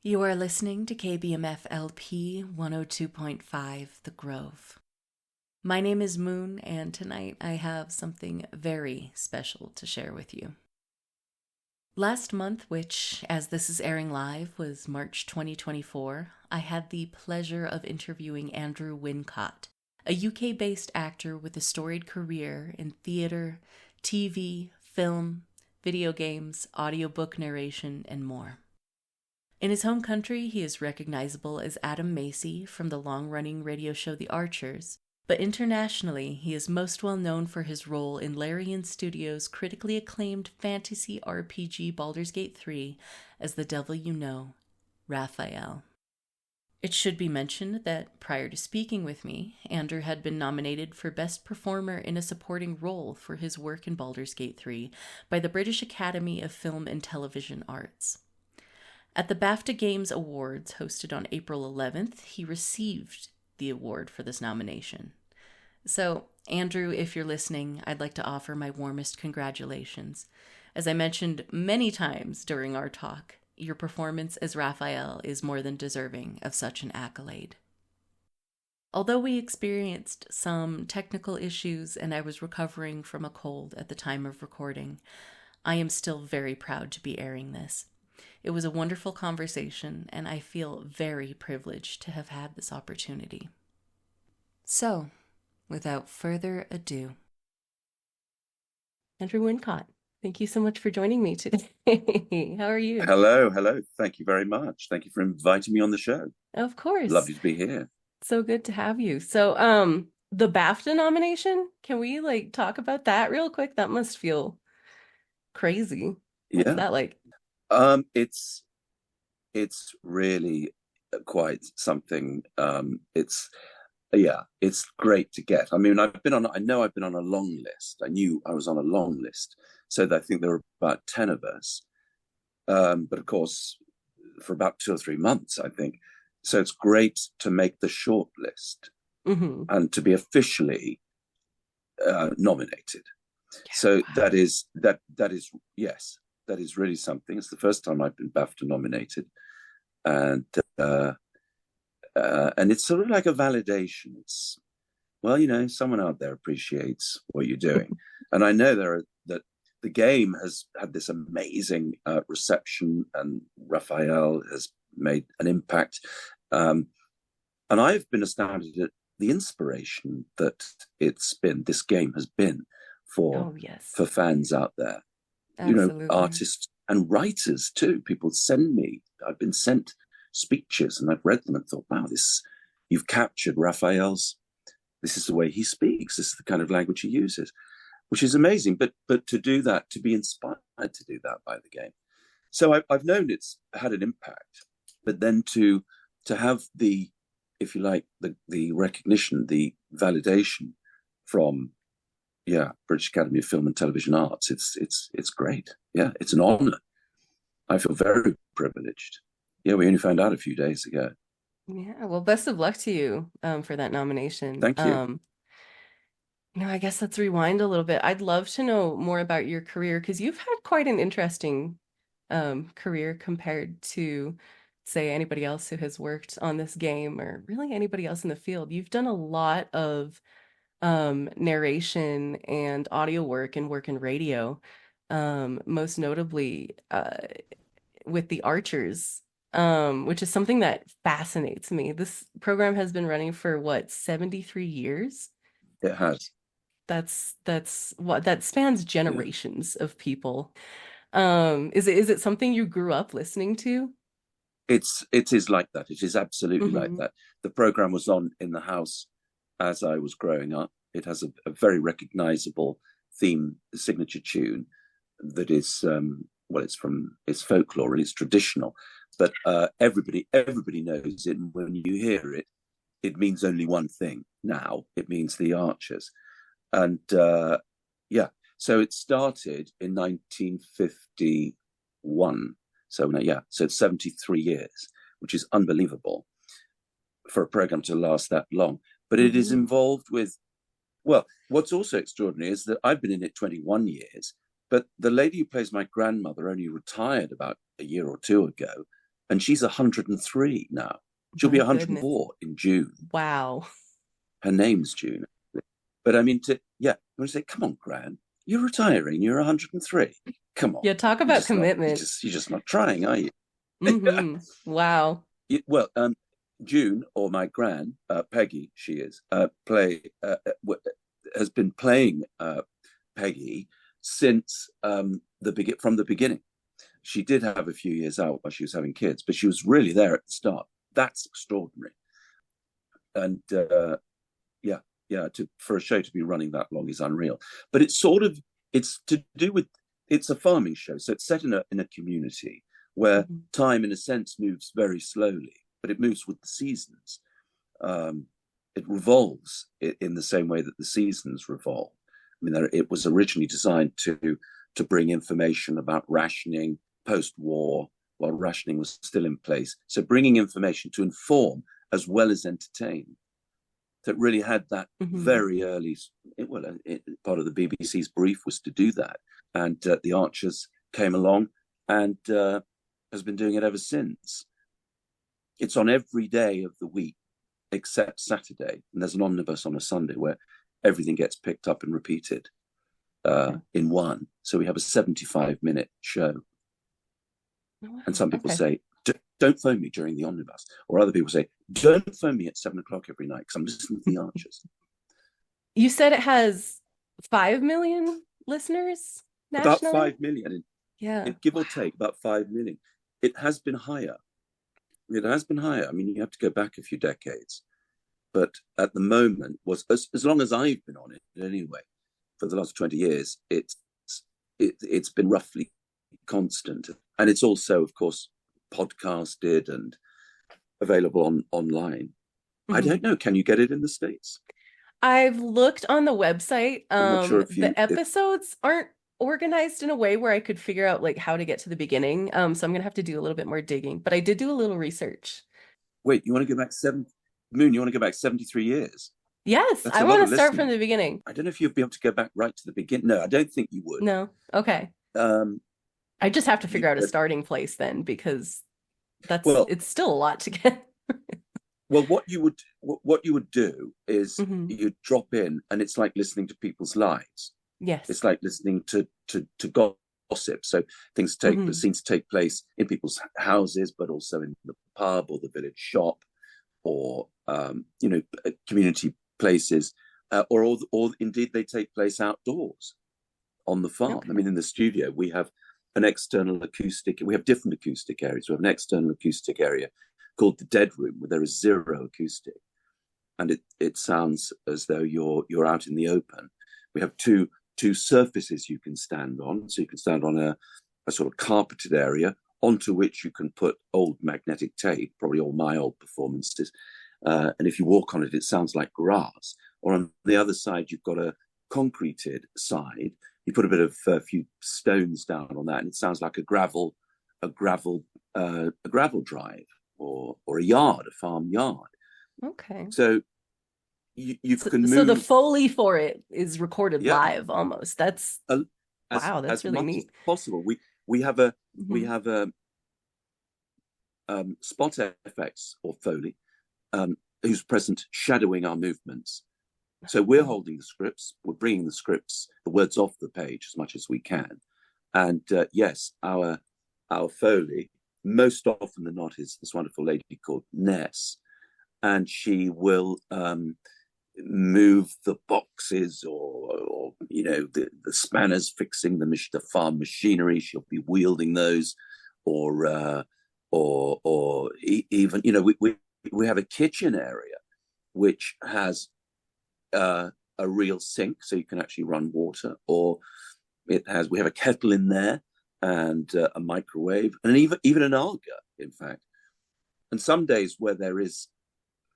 You are listening to KBMF LP 102.5, The Grove. My name is Moon, and tonight I have something very special to share with you. Last month, which, as this is airing live, was March 2024, I had the pleasure of interviewing Andrew Wincott, a UK-based actor with a storied career in theater, TV, film, video games, audiobook narration, and more. In his home country, he is recognizable as Adam Macy from the long-running radio show The Archers, but internationally, he is most well known for his role in Larian Studios' critically acclaimed fantasy RPG Baldur's Gate 3 as the devil you know, Raphael. It should be mentioned that prior to speaking with me, Andrew had been nominated for Best Performer in a Supporting Role for his work in Baldur's Gate 3 by the British Academy of Film and Television Arts. At the BAFTA Games Awards hosted on April 11th, he received the award for this nomination. So, Andrew, if you're listening, I'd like to offer my warmest congratulations. As I mentioned many times during our talk, your performance as Raphael is more than deserving of such an accolade. Although we experienced some technical issues and I was recovering from a cold at the time of recording, I am still very proud to be airing this. It was a wonderful conversation, and I feel very privileged to have had this opportunity. So, without further ado, Andrew Wincott, thank you so much for joining me today. How are you? Hello. Thank you very much. Thank you for inviting me on the show. Of course. Lovely to be here. So good to have you. So, the BAFTA nomination, can we talk about that real quick? That must feel crazy. What's that like? It's really quite something. It's great to get. I mean, I've been on a long list. I knew I was on a long list, so I think there were about 10 of us. But of course, for about 2 or 3 months, I think. So it's great to make the short list and to be officially nominated. Yeah, so wow. that is yes, that is really something. It's the first time I've been BAFTA nominated, and it's sort of like a validation. It's, well, someone out there appreciates what you're doing, and I know that the game has had this amazing reception, and Raphael has made an impact, and I've been astounded at the inspiration that this game has been for fans out there. Absolutely. Artists and writers too. People send me. I've been sent speeches, and I've read them and thought, wow, you've captured Raphael's. This is the way he speaks. This is the kind of language he uses, which is amazing. But to do that, to be inspired to do that by the game. So I've known it's had an impact, but then to have the, if you like, the recognition, the validation from British Academy of Film and Television Arts, it's great. Yeah, it's an honor. I feel very privileged. Yeah, we only found out a few days ago. Yeah, well, best of luck to you for that nomination. Thank you. I guess let's rewind a little bit. I'd love to know more about your career, because you've had quite an interesting career compared to, say, anybody else who has worked on this game, or really anybody else in the field. You've done a lot of narration and audio work and work in radio, most notably with The Archers, which is something that fascinates me. This program has been running for 73 years? It has. That's what that spans generations of people. Is it something you grew up listening to? It is like that. It is absolutely like that. The program was on in the house as I was growing up. It has a very recognizable theme, signature tune that is it's folklore and it's traditional, but everybody knows it. And when you hear it, it means only one thing. Now it means The Archers, and so it started in 1951. So it's 73 years, which is unbelievable for a program to last that long. But it is involved with, what's also extraordinary is that I've been in it 21 years, but the lady who plays my grandmother only retired about a year or two ago, and she's 103 now. She'll My be goodness. 104 in June. Wow. Her name's June. But I mean, I want to say, come on, Gran, you're retiring. You're 103. Come on. Yeah, talk You're about just not. commitment. You're just not trying, are you? Wow. Well, June, or my Gran, Peggy, she is has been playing Peggy since from the beginning. She did have a few years out while she was having kids, but she was really there at the start. That's extraordinary. And for a show to be running that long is unreal. But it's to do with, it's a farming show, so it's set in a community where time, in a sense, moves very slowly, but it moves with the seasons. It revolves in the same way that the seasons revolve. I mean, it was originally designed to bring information about rationing post-war, while rationing was still in place. So bringing information to inform as well as entertain. So it really had that very early, part of the BBC's brief was to do that. And the Archers came along and has been doing it ever since. It's on every day of the week except Saturday. And there's an omnibus on a Sunday where everything gets picked up and repeated in one. So we have a 75-minute show. And some people say, don't phone me during the omnibus. Or other people say, don't phone me at 7:00 every night because I'm listening to the Archers. You said it has 5 million listeners nationally? About 5 million. Yeah. Give or take, about 5 million. It has been higher. I mean, you have to go back a few decades. But at the moment, as long as I've been on it anyway, for the last 20 years, it's been roughly constant. And it's also, of course, podcasted and available online. I don't know. Can you get it in the States? I've looked on the website. I'm not sure the episodes aren't organized in a way where I could figure out like how to get to the beginning. So I'm gonna have to do a little bit more digging. But I did do a little research. Wait, you want to go back Moon? You want to go back 73 years? Yes, I want to start from the beginning. I don't know if you'd be able to go back right to the beginning. No, I don't think you would. No. Okay. I just have to figure out a starting place then, because it's still a lot to get. Well, what you would do is you'd drop in, and it's like listening to people's lives. Yes, it's like listening to gossip. So scenes take place in people's houses, but also in the pub or the village shop, or community places, or indeed they take place outdoors on the farm. Okay. I mean, in the studio we have an external acoustic. We have different acoustic areas. We have an external acoustic area called the dead room, where there is zero acoustic, and it sounds as though you're out in the open. We have two surfaces you can stand on. So you can stand on a sort of carpeted area onto which you can put old magnetic tape, probably all my old performances. And if you walk on it, it sounds like grass. Or on the other side, you've got a concreted side. You put a bit of a few stones down on that, and it sounds like a gravel drive, or a yard, a farm yard. Okay. So you can move. So the Foley for it is recorded live almost. That's wow, that's really neat. As possible. We have a spot FX or Foley who's present shadowing our movements. So we're holding the scripts, we're bringing the words off the page as much as we can. And yes, our Foley, most often than not, is this wonderful lady called Ness, and she will move the boxes or the spanners fixing the farm machinery. She'll be wielding those, or even we have a kitchen area which has a real sink, so you can actually run water, or we have a kettle in there, and a microwave, and even an Alga, in fact. And some days where there is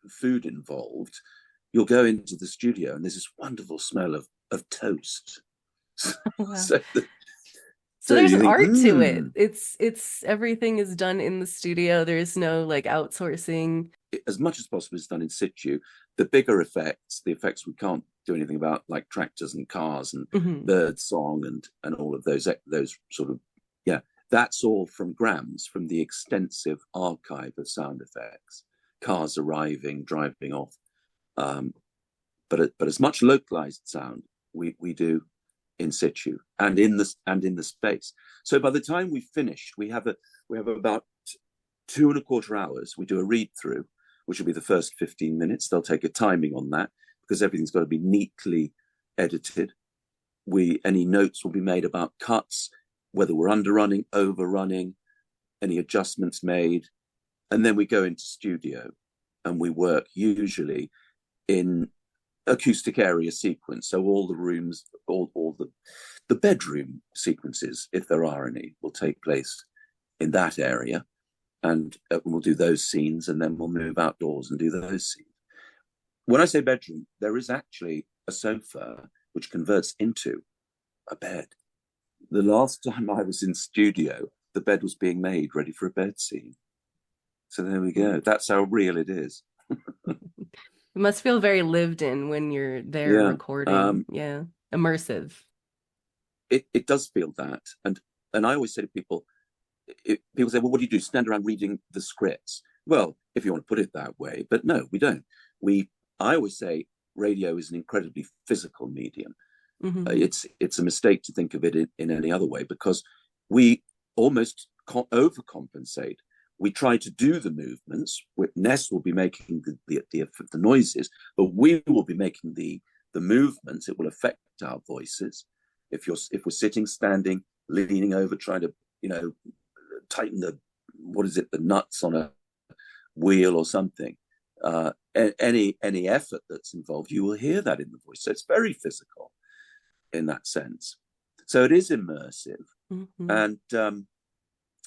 food involved, you'll go into the studio and there's this wonderful smell of toast. Wow. So there's an art to it. It's everything is done in the studio. There's no like outsourcing. As much as possible is done in situ. The bigger effects, the effects we can't do anything about, like tractors and cars and bird song and all of those sort of That's all from Grams, from the extensive archive of sound effects, cars arriving, driving off. But as much localized sound we do in situ and in the space. So by the time we finish, we have about 2.25 hours. We do a read through, which will be the first 15 minutes. They'll take a timing on that because everything's got to be neatly edited. Any notes will be made about cuts, whether we're underrunning, overrunning, any adjustments made. And then we go into studio and we work usually in acoustic area sequence. So all the rooms, all the bedroom sequences, if there are any, will take place in that area. And we'll do those scenes, and then we'll move outdoors and do those scenes. When I say bedroom, there is actually a sofa which converts into a bed. The last time I was in studio, the bed was being made ready for a bed scene. So there we go. That's how real it is. It must feel very lived in when you're there recording. Yeah. Immersive. It does feel that. And I always say to people, people say, well, what do you do? Stand around reading the scripts? Well, if you want to put it that way, but no, we don't. I always say radio is an incredibly physical medium. Mm-hmm. It's a mistake to think of it in any other way, because we almost overcompensate. We try to do the movements. Ness will be making the noises, but we will be making the movements. It will affect our voices. If we're sitting, standing, leaning over, trying to tighten the nuts on a wheel or something. Any effort that's involved, you will hear that in the voice. So it's very physical in that sense. So it is immersive, mm-hmm. and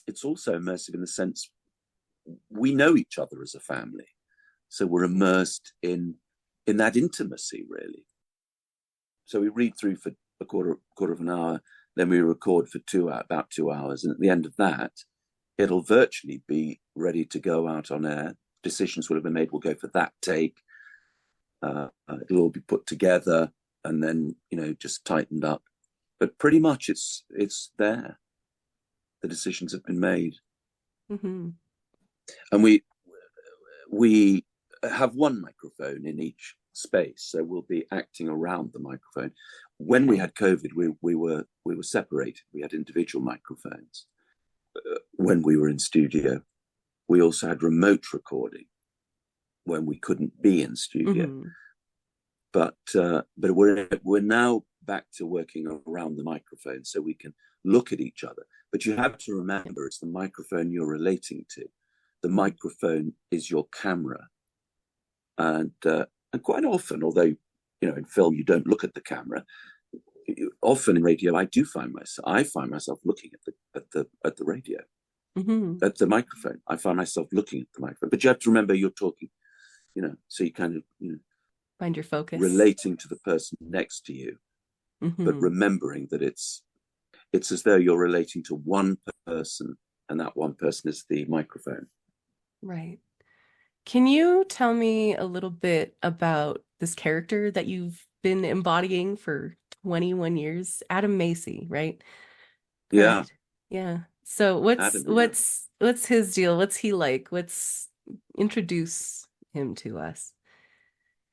it's also immersive in the sense we know each other as a family, so we're immersed in that intimacy, really. So we read through for a quarter of an hour, then we record for about 2 hours, and at the end of that, it'll virtually be ready to go out on air. Decisions will have been made. We'll go for that take. It'll all be put together and then just tightened up. But pretty much it's there. The decisions have been made, mm-hmm. and we have one microphone in each space, so we'll be acting around the microphone. When we had COVID, we were separated. We had individual microphones. When we were in studio, we also had remote recording when we couldn't be in studio. Mm-hmm. But we're now back to working around the microphone, so we can look at each other. But you have to remember, it's the microphone you're relating to. The microphone is your camera, and quite often, although in film you don't look at the camera, often in radio I find myself looking at the radio, mm-hmm. at the microphone. I find myself looking at the microphone. But you have to remember you're talking, so you kind of find your focus, relating to the person next to you, mm-hmm. but remembering that it's as though you're relating to one person, and that one person is the microphone. Right. Can you tell me a little bit about this character that you've been embodying for 21 years, Adam Macy, right? Correct? Yeah. So what's his deal? What's he like? Introduce him to us.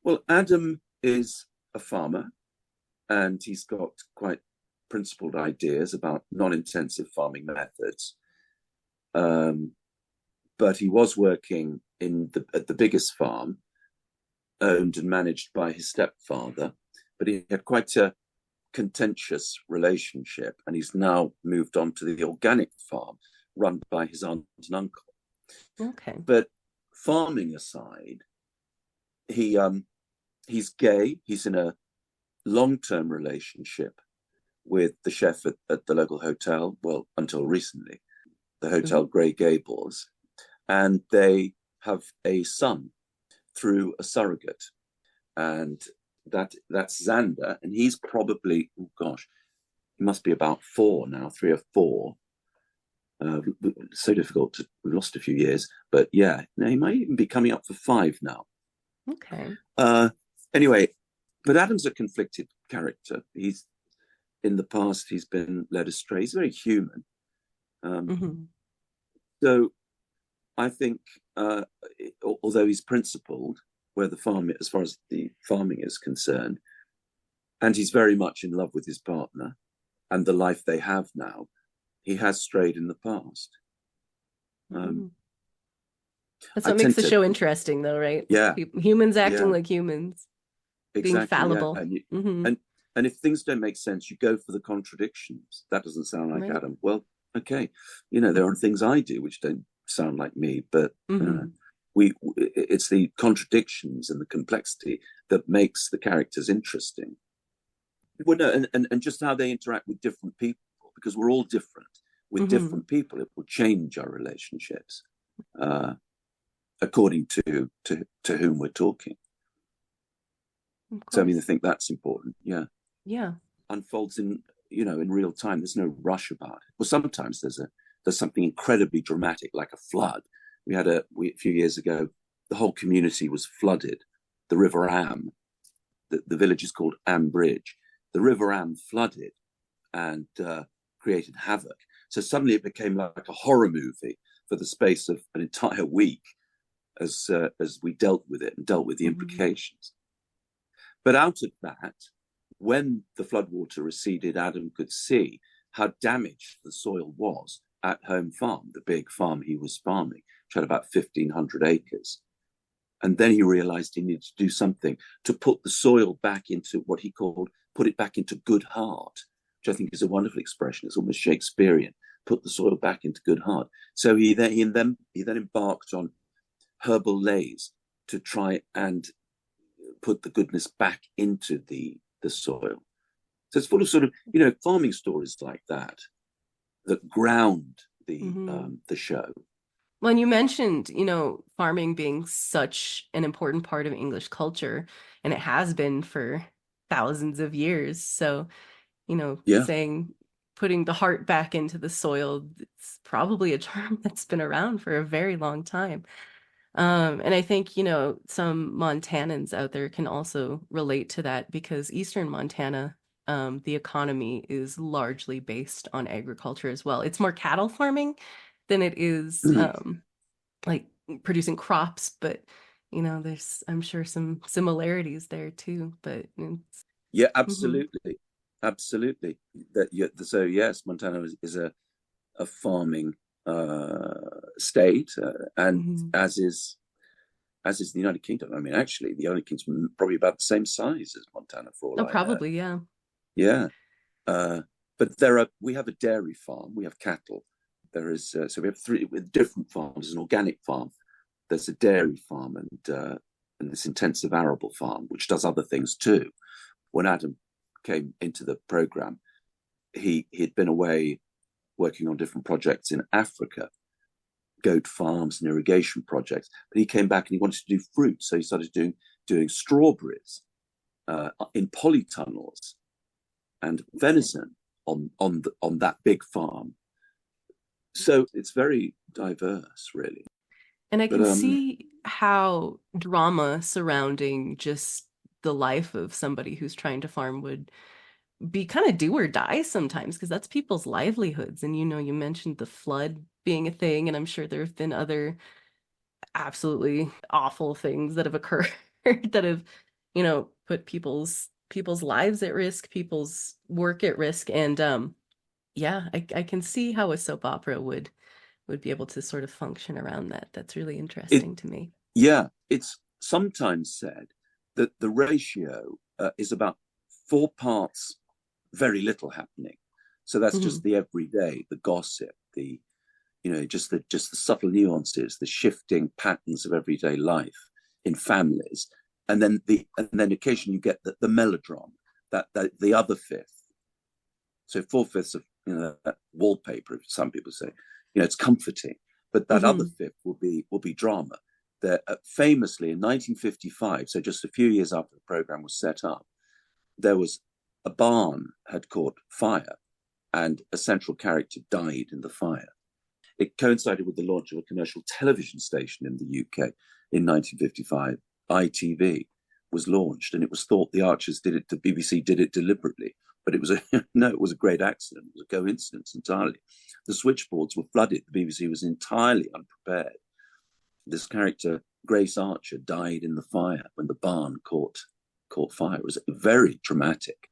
Well, Adam is a farmer, and he's got quite principled ideas about non-intensive farming methods. But he was working at the biggest farm, owned and managed by his stepfather, but he had quite a contentious relationship, and he's now moved on to the organic farm run by his aunt and uncle. Okay. But farming aside, he's gay. He's in a long-term relationship with the chef at the local hotel, well, until recently, the Hotel mm-hmm. Grey Gables, and they have a son through a surrogate, and that's Xander, and he's probably, he must be about 4 now, 3 or 4. So difficult we've lost a few years, but yeah, he might even be coming up for 5 now. Okay. Anyway, but Adam's a conflicted character. In the past, he's been led astray. He's very human. Mm-hmm. So I think, although he's principled, where the farm, as far as the farming is concerned, and he's very much in love with his partner and the life they have now, he has strayed in the past. Mm-hmm. That's I what makes tend the to, show interesting, though, right? yeah, Humans acting yeah, like humans, being exactly, yeah, fallible. Mm-hmm. and and if things don't make sense, you go for the contradictions. That doesn't sound like Right. Adam. Well, okay, there are things I do which don't sound like me, but Mm-hmm. it's the contradictions and the complexity that makes the characters interesting. Well, no, and just how they interact with different people, because we're all different. With Mm-hmm. different people, it will change our relationships uh, according to whom we're talking. Of So I mean, I course. think that's important. Yeah, Yeah. unfolds in real time. There's no rush about it. Well, sometimes there's something incredibly dramatic, like a flood. A few years ago, the whole community was flooded. The River Am, the village is called Am Bridge. The River Am flooded and created havoc. So suddenly it became like a horror movie for the space of an entire week as we dealt with it and dealt with the Mm-hmm. implications. But out of that, when the floodwater receded, Adam could see how damaged the soil was at Home Farm, the big farm he was farming, which had about 1,500 acres. And then he realized he needed to do something to put the soil back into what he called put it back into good heart, which I think is a wonderful expression. It's almost Shakespearean. Put the soil back into good heart. So he then embarked on herbal lays to try and put the goodness back into the soil. So it's full of sort of farming stories like that that ground Mm-hmm. the show. Well, and you mentioned, farming being such an important part of English culture, and it has been for thousands of years. So, Yeah. saying putting the heart back into the soil, it's probably a term that's been around for a very long time. And I think, some Montanans out there can also relate to that because Eastern Montana, the economy is largely based on agriculture as well. It's more cattle farming than it is like producing crops, but there's I'm sure some similarities there too. But it's Yeah, hmm absolutely, absolutely. So yes, Montana is a farming state, and hmm as is the United Kingdom. I mean, actually, the United Kingdom's probably about the same size as Montana, for all Oh, I know. probably, yeah. Yeah, uh, but we have a dairy farm, we have cattle. There is so we have three with different farms. There's an organic farm, there's a dairy farm, and this intensive arable farm, which does other things too. When Adam came into the program, he'd been away working on different projects in Africa, goat farms and irrigation projects. But he came back and he wanted to do fruit, so he started doing strawberries in polytunnels and venison on that big farm. So it's very diverse, really. And I But can see how drama surrounding just the life of somebody who's trying to farm would be kind of do or die sometimes because that's people's livelihoods. And you mentioned the flood being a thing, and I'm sure there have been other absolutely awful things that have occurred that have, put people's lives at risk, people's work at risk. And yeah, I can see how a soap opera would be able to sort of function around that. That's really it, interesting to me. yeah, it's sometimes said that the ratio is about 4 parts, very little happening. So that's just Hmm the everyday, the gossip, just the subtle nuances, the shifting patterns of everyday life in families, and then occasionally you get the melodrama, that the other fifth. So 4/5 of that wallpaper, some people say, it's comforting, but that other hmm fifth will be drama. That famously in 1955, so just a few years after the program was set up, there was a barn had caught fire, and a central character died in the fire. It coincided with the launch of a commercial television station in the UK in 1955. ITV was launched, and it was thought the BBC did it deliberately, but it was a no, it was a great accident. It was a coincidence entirely. The switchboards were flooded. The BBC was entirely unprepared. This character, Grace Archer, died in the fire when the barn caught fire. It was very dramatic.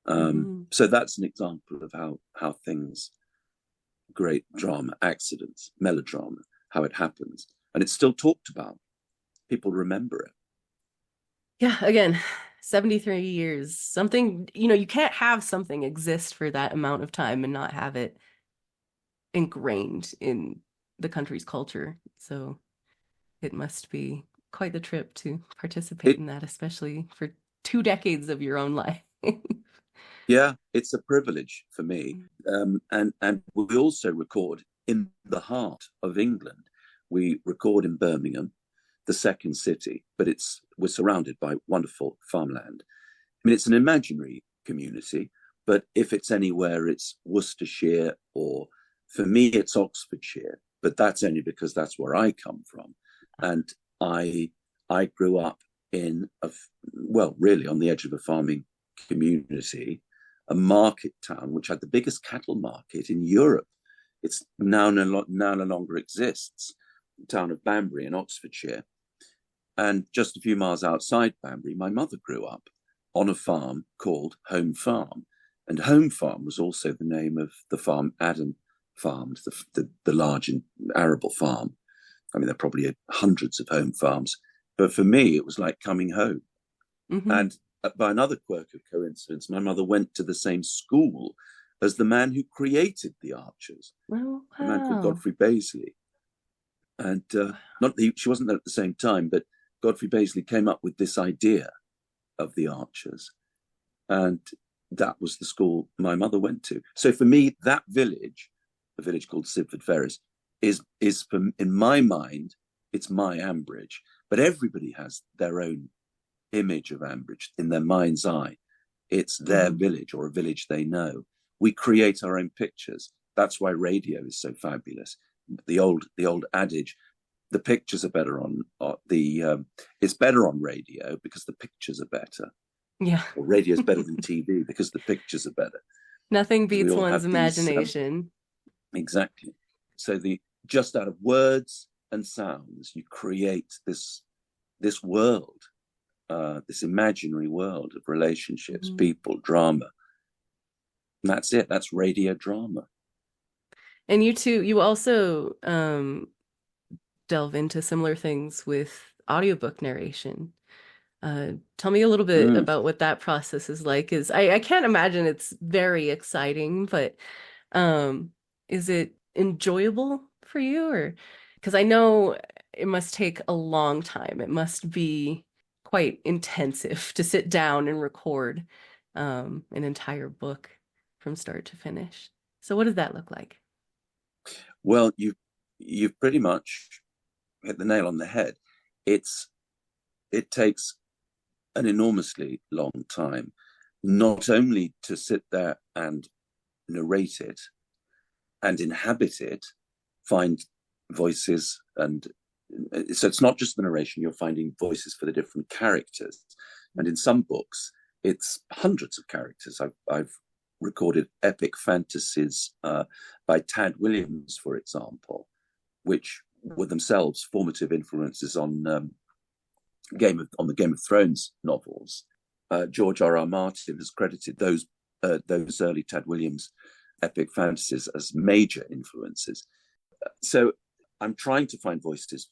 So that's an example of how things, great drama, accidents, melodrama, how it happens, and it's still talked about. People remember it. Yeah, again, 73 years. Something, you can't have something exist for that amount of time and not have it ingrained in the country's culture. So it must be quite the trip to participate in that, especially for 2 decades of your own life. Yeah, it's a privilege for me. And we also record in the heart of England. We record in Birmingham, the second city, but we're surrounded by wonderful farmland. I mean, it's an imaginary community, but if it's anywhere, it's Worcestershire, or for me, it's Oxfordshire. But that's only because that's where I come from, and I grew up in really on the edge of a farming community, a market town which had the biggest cattle market in Europe. It's now no longer exists. The town of Banbury in Oxfordshire. And just a few miles outside Banbury, my mother grew up on a farm called Home Farm. And Home Farm was also the name of the farm Adam farmed, the large and arable farm. I mean, there are probably hundreds of home farms. But for me, it was like coming home. And by another quirk of coincidence, my mother went to the same school as the man who created the Archers, a man called Godfrey Bazley. And she wasn't there at the same time, but Godfrey Bazley came up with this idea of the Archers. And that was the school my mother went to. So for me, that village, a village called Sibford Ferris, is in my mind, it's my Ambridge. But everybody has their own image of Ambridge in their mind's eye. It's their village or a village they know. We create our own pictures. That's why radio is so fabulous. The old adage, the pictures are better on it's better on radio because the pictures are better. Yeah. Or radio is better than TV because the pictures are better. Nothing beats one's imagination. Exactly. So just out of words and sounds, you create this world, this imaginary world of relationships, people, drama. And that's it. That's radio drama. And you also delve into similar things with audiobook narration. Tell me a little bit about what that process is like. I can't imagine it's very exciting, but is it enjoyable for you? Or because I know it must take a long time. It must be quite intensive to sit down and record an entire book from start to finish. So what does that look like? Well, you've pretty much hit the nail on the head. It takes an enormously long time, not only to sit there and narrate it and inhabit it, find voices, and so it's not just the narration, you're finding voices for the different characters. And in some books, it's hundreds of characters. I've recorded epic fantasies by Tad Williams, for example, which were themselves formative influences on the Game of Thrones novels. George R.R. Martin has credited those early Tad Williams epic fantasies as major influences. So I'm trying to find voices,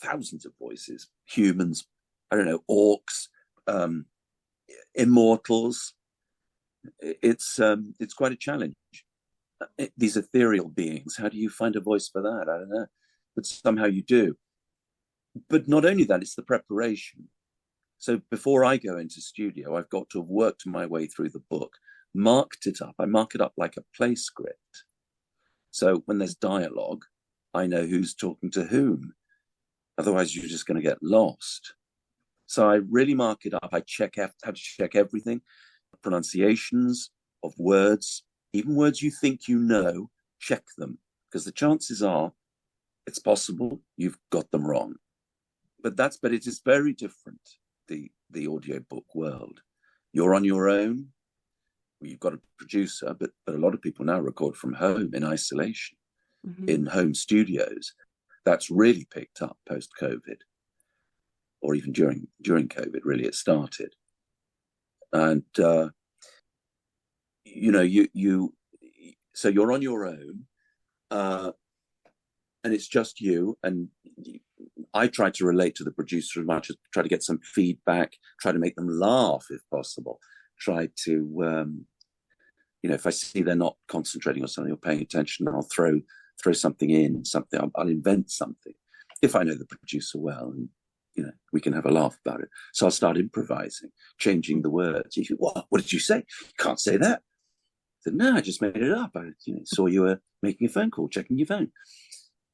thousands of voices, humans, I don't know, orcs, immortals. It's quite a challenge. These ethereal beings, how do you find a voice for that? I don't know, but somehow you do. But not only that, it's the preparation. So before I go into studio, I've got to have worked my way through the book, marked it up. I mark it up like a play script. So when there's dialogue, I know who's talking to whom. Otherwise, you're just going to get lost. So I really mark it up. I have to check everything, pronunciations of words, even words you think you know, check them, because the chances are it's possible you've got them wrong. But it is very different, the audiobook world. You're on your own. you've got a producer, but a lot of people now record from home in isolation, Mm-hmm. in home studios. That's really picked up post-COVID, or even during COVID. Really, it started, and so you're on your own, and it's just you. And I try to relate to the producer as much as try to get some feedback, try to make them laugh if possible, try to if I see they're not concentrating on something or paying attention, I'll throw something in, I'll invent something if I know the producer well, and we can have a laugh about it. So I'll start improvising, changing the words. You think, what did you say? You can't say that. I said, no, I just made it up. I saw you were making a phone call, checking your phone.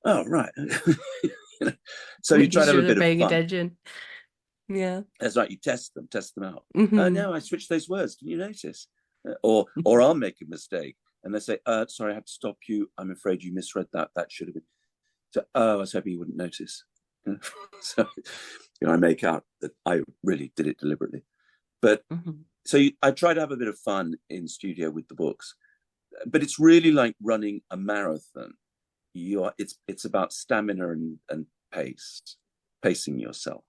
Oh, right. So you try to have a bit of fun. Attention. Yeah. That's right. You test them out. Mm-hmm. No, I switched those words. Didn't you notice? Or I'll make a mistake and they say, sorry, I have to stop you. I'm afraid you misread that. That should have been. So, I was hoping you wouldn't notice. So, I make out that I really did it deliberately. But so I try to have a bit of fun in studio with the books, but it's really like running a marathon. It's about stamina and pacing yourself.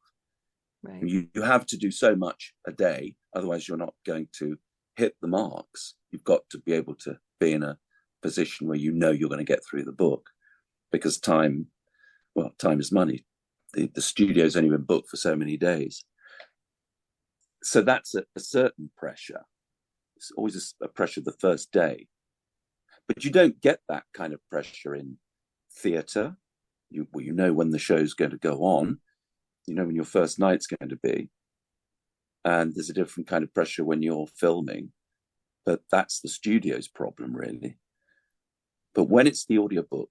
Right. You have to do so much a day, otherwise you're not going to hit the marks. You've got to be able to be in a position where you're going to get through the book, because time is money. The studio's only been booked for so many days. So that's a certain pressure. It's always a pressure the first day. But you don't get that kind of pressure in theatre. You know when the show's going to go on. You know when your first night's going to be. And there's a different kind of pressure when you're filming. But that's the studio's problem, really. But when it's the audiobook,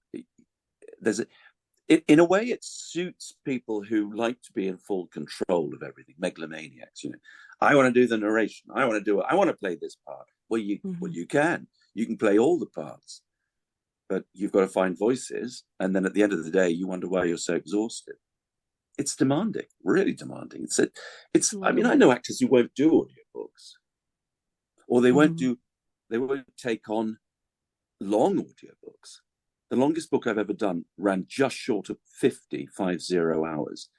in a way, it suits people who like to be in full control of everything, megalomaniacs. I want to do the narration. I want to play this part. Well, you can play all the parts, but you've got to find voices. And then at the end of the day, you wonder why you're so exhausted. It's demanding, really demanding. I know actors who won't do audiobooks, or they won't take on long audiobooks. The longest book I've ever done ran just short of 50 hours,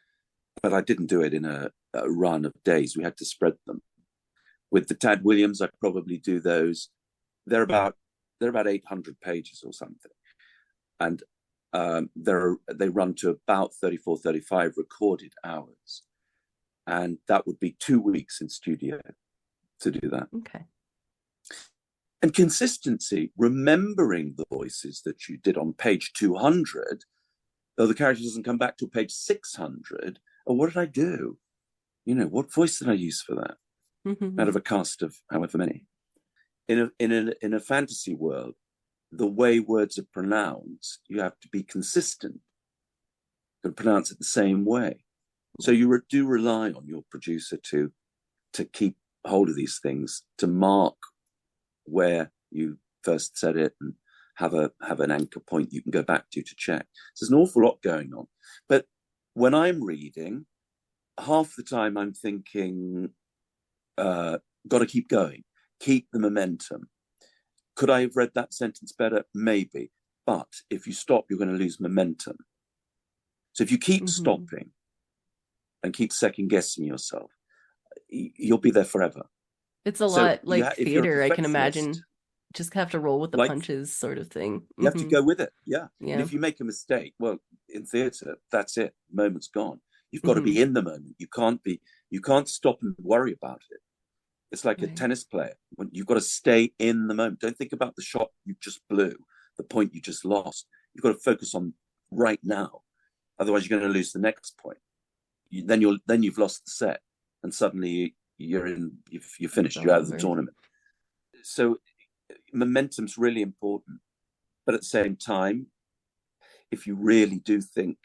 but I didn't do it in a run of days. We had to spread them. With the Tad Williams, I probably do those. They're about 800 pages or something, and they run to about 34, 35 recorded hours, and that would be 2 weeks in studio to do that. Okay. And consistency, remembering the voices that you did on page 200, though the character doesn't come back to page 600. Or what did I do? What voice did I use for that? Out of a cast of however many. In a fantasy world, the way words are pronounced, you have to be consistent. You can pronounce it the same way. So you do rely on your producer to keep hold of these things, to mark where you first said it and have an anchor point you can go back to check. So there's an awful lot going on. But when I'm reading, half the time I'm thinking, got to keep going, keep the momentum. Could I have read that sentence better? Maybe. But if you stop, you're going to lose momentum. So if you keep stopping and keep second guessing yourself, you'll be there forever. It's a lot like theater, I can imagine. Just have to roll with the punches sort of thing. You have to go with it, yeah. And if you make a mistake, well, in theatre, that's it. The moment's gone. You've got to be in the moment. You can't stop and worry about it. It's like a tennis player. You've got to stay in the moment. Don't think about the shot you just blew, the point you just lost. You've got to focus on right now. Otherwise, you're going to lose the next point. Then you've lost the set, and suddenly you're finished. You're out of the tournament. So momentum's really important. But at the same time, if you really do think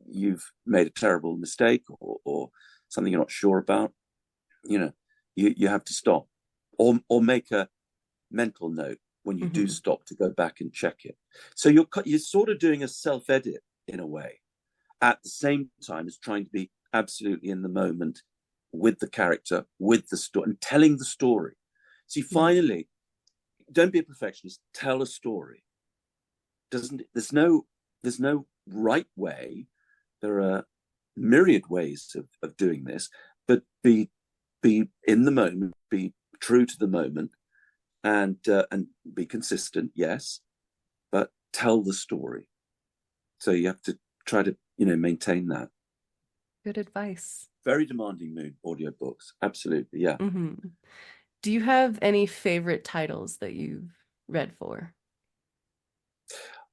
you've made a terrible mistake or something you're not sure about, you have to stop or make a mental note when you do stop to go back and check it. So you're sort of doing a self-edit in a way, at the same time as trying to be absolutely in the moment with the character, with the story, and telling the story. See, finally, don't be a perfectionist. Tell a story. Doesn't there's no right way. There are myriad ways of doing this, but be in the moment, be true to the moment, and be consistent. Yes, but tell the story. So you have to try to maintain that. Good advice. Very demanding mood audiobooks. Absolutely, yeah. Hmm. Do you have any favorite titles that you've read for?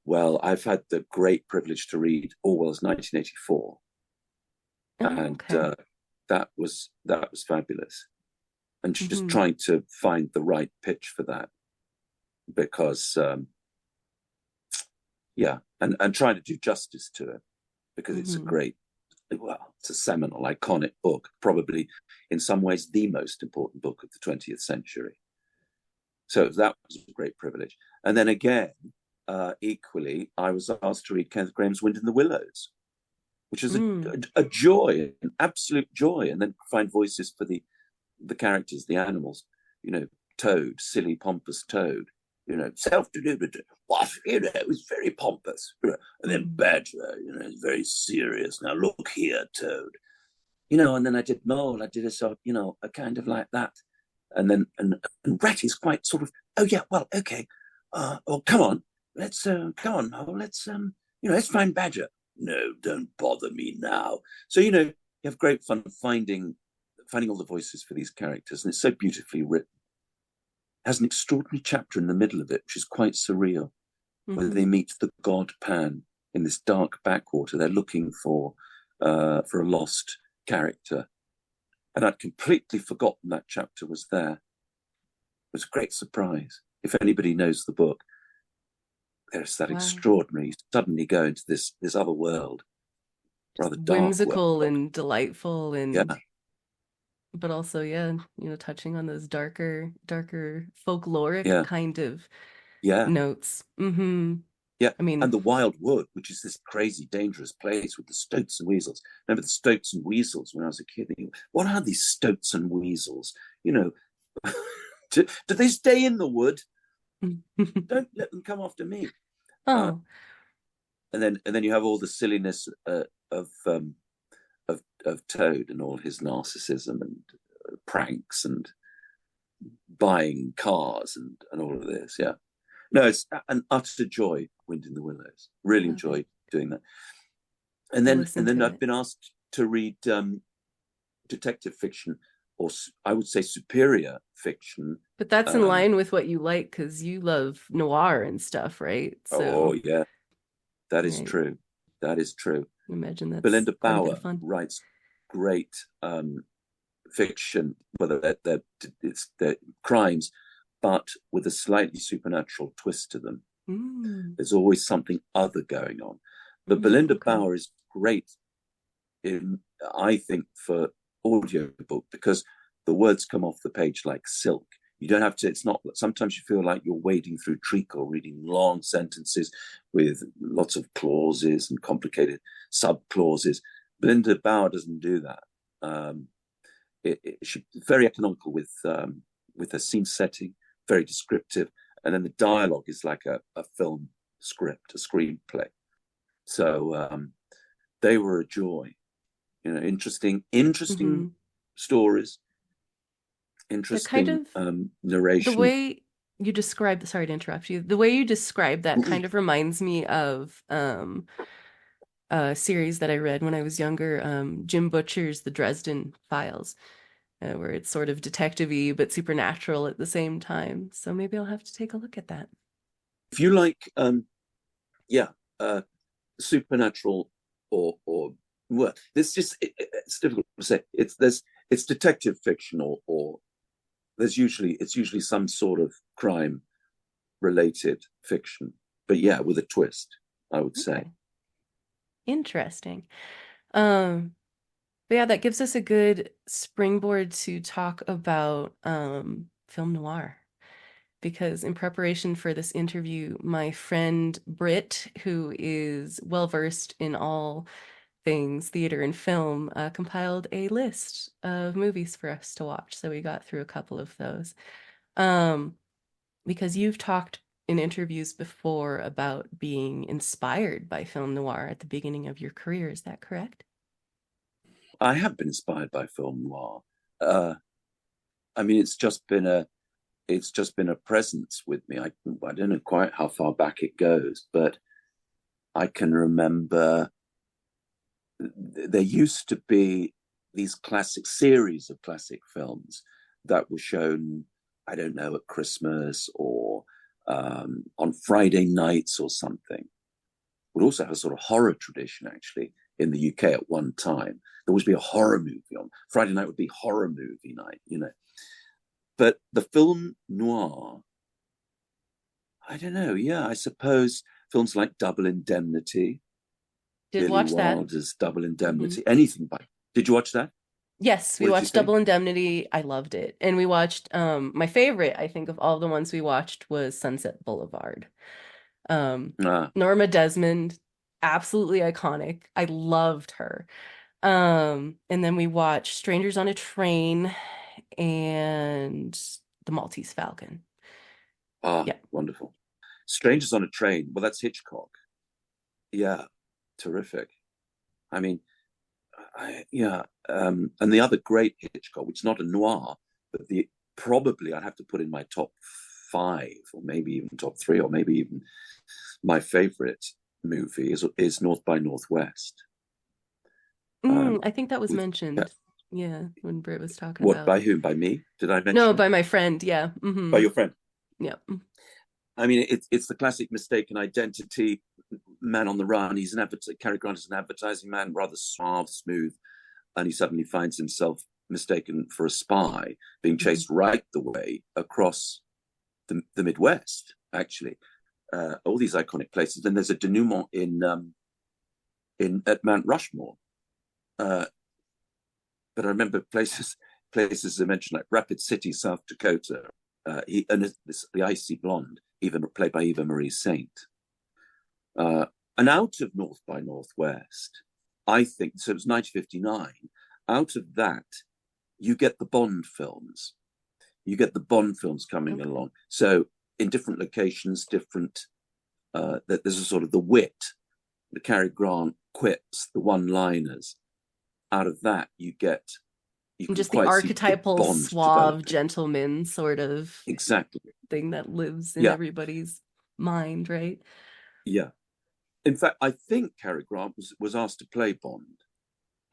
Well, I've had the great privilege to read Orwell's 1984, Oh, and okay. that was fabulous. And just Hmm. trying to find the right pitch for that, because yeah, and trying to do justice to it, because it's a Hmm. great, well, it's a seminal, iconic book, probably in some ways the most important book of the 20th century. So that was a great privilege. And then again, equally, I was asked to read Kenneth Grahame's Wind in the Willows, which is Mm. a joy, an absolute joy, and then find voices for the characters, the animals, you know, Toad, silly, pompous Toad, self-deluded, what, it's very pompous, and then Hmm. Badger, it's very serious. Now look here, Toad, and then I did Mole, I did a sort of, a kind of like that. And then, and Ratty's quite sort of, oh yeah, well, okay, well, come on, let's, come on, Mole, let's, let's find Badger. No, don't bother me now. So, you have great fun finding all the voices for these characters, and it's so beautifully written. It has an extraordinary chapter in the middle of it, which is quite surreal, where they Hmm. meet the god Pan in this dark backwater. They're looking for a lost character, and I'd completely forgotten that chapter was there. It was a great surprise. If anybody knows the book, there's that Wow. extraordinary suddenly go into this other world, Just rather dark world. whimsical and delightful and Yeah, but also, yeah, touching on those darker folkloric yeah, kind of yeah, notes. Hmm. yeah. I mean, And the Wild Wood, which is this crazy, dangerous place with the stoats and weasels. Remember the stoats and weasels when I was a kid? What are these stoats and weasels? You know, do they stay in the wood? Don't let them come after me. Uh, oh, and then you have all the silliness of um, of Toad and all his narcissism and pranks and buying cars and all of this. Yeah, no, it's an utter joy. Wind in the Willows. I Really love it. enjoy doing that. And I'll then listen and to then I've it. been asked to read detective fiction, or I would say superior fiction. But that's in Uh, line with what you like because you love noir and stuff, right? oh So, yeah, that is right, true. That is true. I imagine that's Belinda quite a bit Bauer of fun. writes great fiction, whether they're crimes, but with a slightly supernatural twist to them. Mm, There's always something other going on. But Belinda okay. Bauer is great in, I think, for audiobook, because the words come off the page like silk. You don't have to, it's not, sometimes you feel like you're wading through treacle, reading long sentences with lots of clauses and complicated sub clauses. Belinda Bauer doesn't do that. She's very economical with her scene setting, very descriptive, and then the dialogue is like a film script, a screenplay. So they were a joy. Interesting Hmm. stories, That kind interesting of the narration. way you describe, sorry to interrupt you. The way you describe that kind of reminds me of a series that I read when I was younger, Jim Butcher's The Dresden Files, where it's sort of detective-y but supernatural at the same time. So maybe I'll have to take a look at that. If you like, yeah, uh, supernatural or well, it's difficult to say. It's detective fiction, or it's usually some sort of crime related fiction, but yeah, with a twist, I would say. Okay. Interesting. Um, but yeah, that gives us a good springboard to talk about film noir. Because in preparation for this interview, my friend Britt, who is well versed in all things theater and film, compiled a list of movies for us to watch. So we got through a couple of those. Um, because you've talked in interviews before about being inspired by film noir at the beginning of your career. Is that correct? I have been inspired by film noir. Uh, I mean, it's just been a presence with me. I don't know quite how far back it goes, but I can remember there used to be these classic series of classic films that were shown, I don't know, at Christmas or on Friday nights or something. Would also have a sort of horror tradition actually in the UK at one time. There would be a horror movie on Friday night. Would be horror movie night, you know. But the film noir, I don't know. Yeah, I suppose films like Double Indemnity, Did Billy watch that. Wilder's Double Hmm. Indemnity, anything by. Did you watch that? Yes, we What did you watched think? Double Indemnity. I loved it. And we watched my favorite, I think, of all the ones we watched was Sunset Boulevard. Um Ah, Norma Desmond, absolutely iconic. I loved her. And then we watched Strangers on a Train and The Maltese Falcon. Yeah. wonderful. Strangers on a Train. Well, that's Hitchcock. Yeah, terrific. I mean, yeah, and the other great Hitchcock, which is not a noir, but the probably I'd have to put in my top five, or maybe even top three, or maybe even my favorite movie is North by Northwest. I think that was With mentioned. Yeah, when Britt was talking what about. by whom? By me? Did I No, mention it? by my friend. Yeah. By your friend? Yeah. I mean, it's the classic mistaken identity. Man on the run. He's an Cary Grant is an advertising man, rather suave, smooth, and he suddenly finds himself mistaken for a spy, being Mhm. chased right the way across the Midwest. Actually, all these iconic places. Then there's a denouement in at Mount Rushmore. Uh, but I remember places I mentioned like Rapid City, South Dakota. The icy blonde, even played by Eva Marie Saint. Uh, and out of North by Northwest, I think so. It was 1959. Out of that, you get the Bond films. You get the Bond films coming Okay. along. So in different locations, different. There's a sort of the wit, the Cary Grant quips, the one-liners. Out of that, you And can just the quite see the archetypal Bond suave developing. gentleman sort of Exactly. thing that lives in Yeah. everybody's mind, right? Yeah. In fact, I think Cary Grant was asked to play Bond.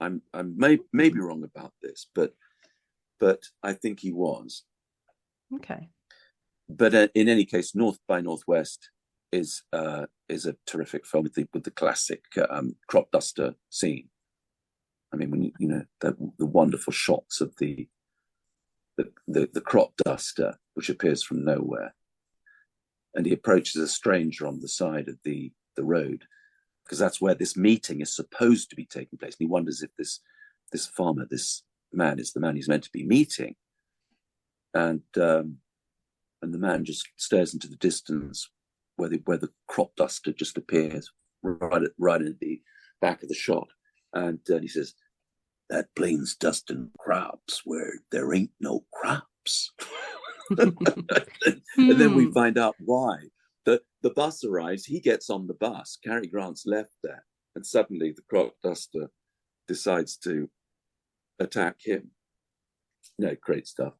Maybe Mhm. wrong about this, but I think he was. Okay. But in any case, North by Northwest is a terrific film with the classic crop duster scene. I mean, when you know the wonderful shots of the crop duster which appears from nowhere, and he approaches a stranger on the side of the road because that's where this meeting is supposed to be taking place. And he wonders if this farmer, this man, is the man he's meant to be meeting, and and the man just stares into the distance where the crop duster just appears right at the back of the shot, and he says, "That plane's dusting crops where there ain't no crops." And then we Hmm. find out why. The bus arrives, he gets on the bus, Cary Grant's left there, and suddenly the crop duster decides to attack him. No, great stuff.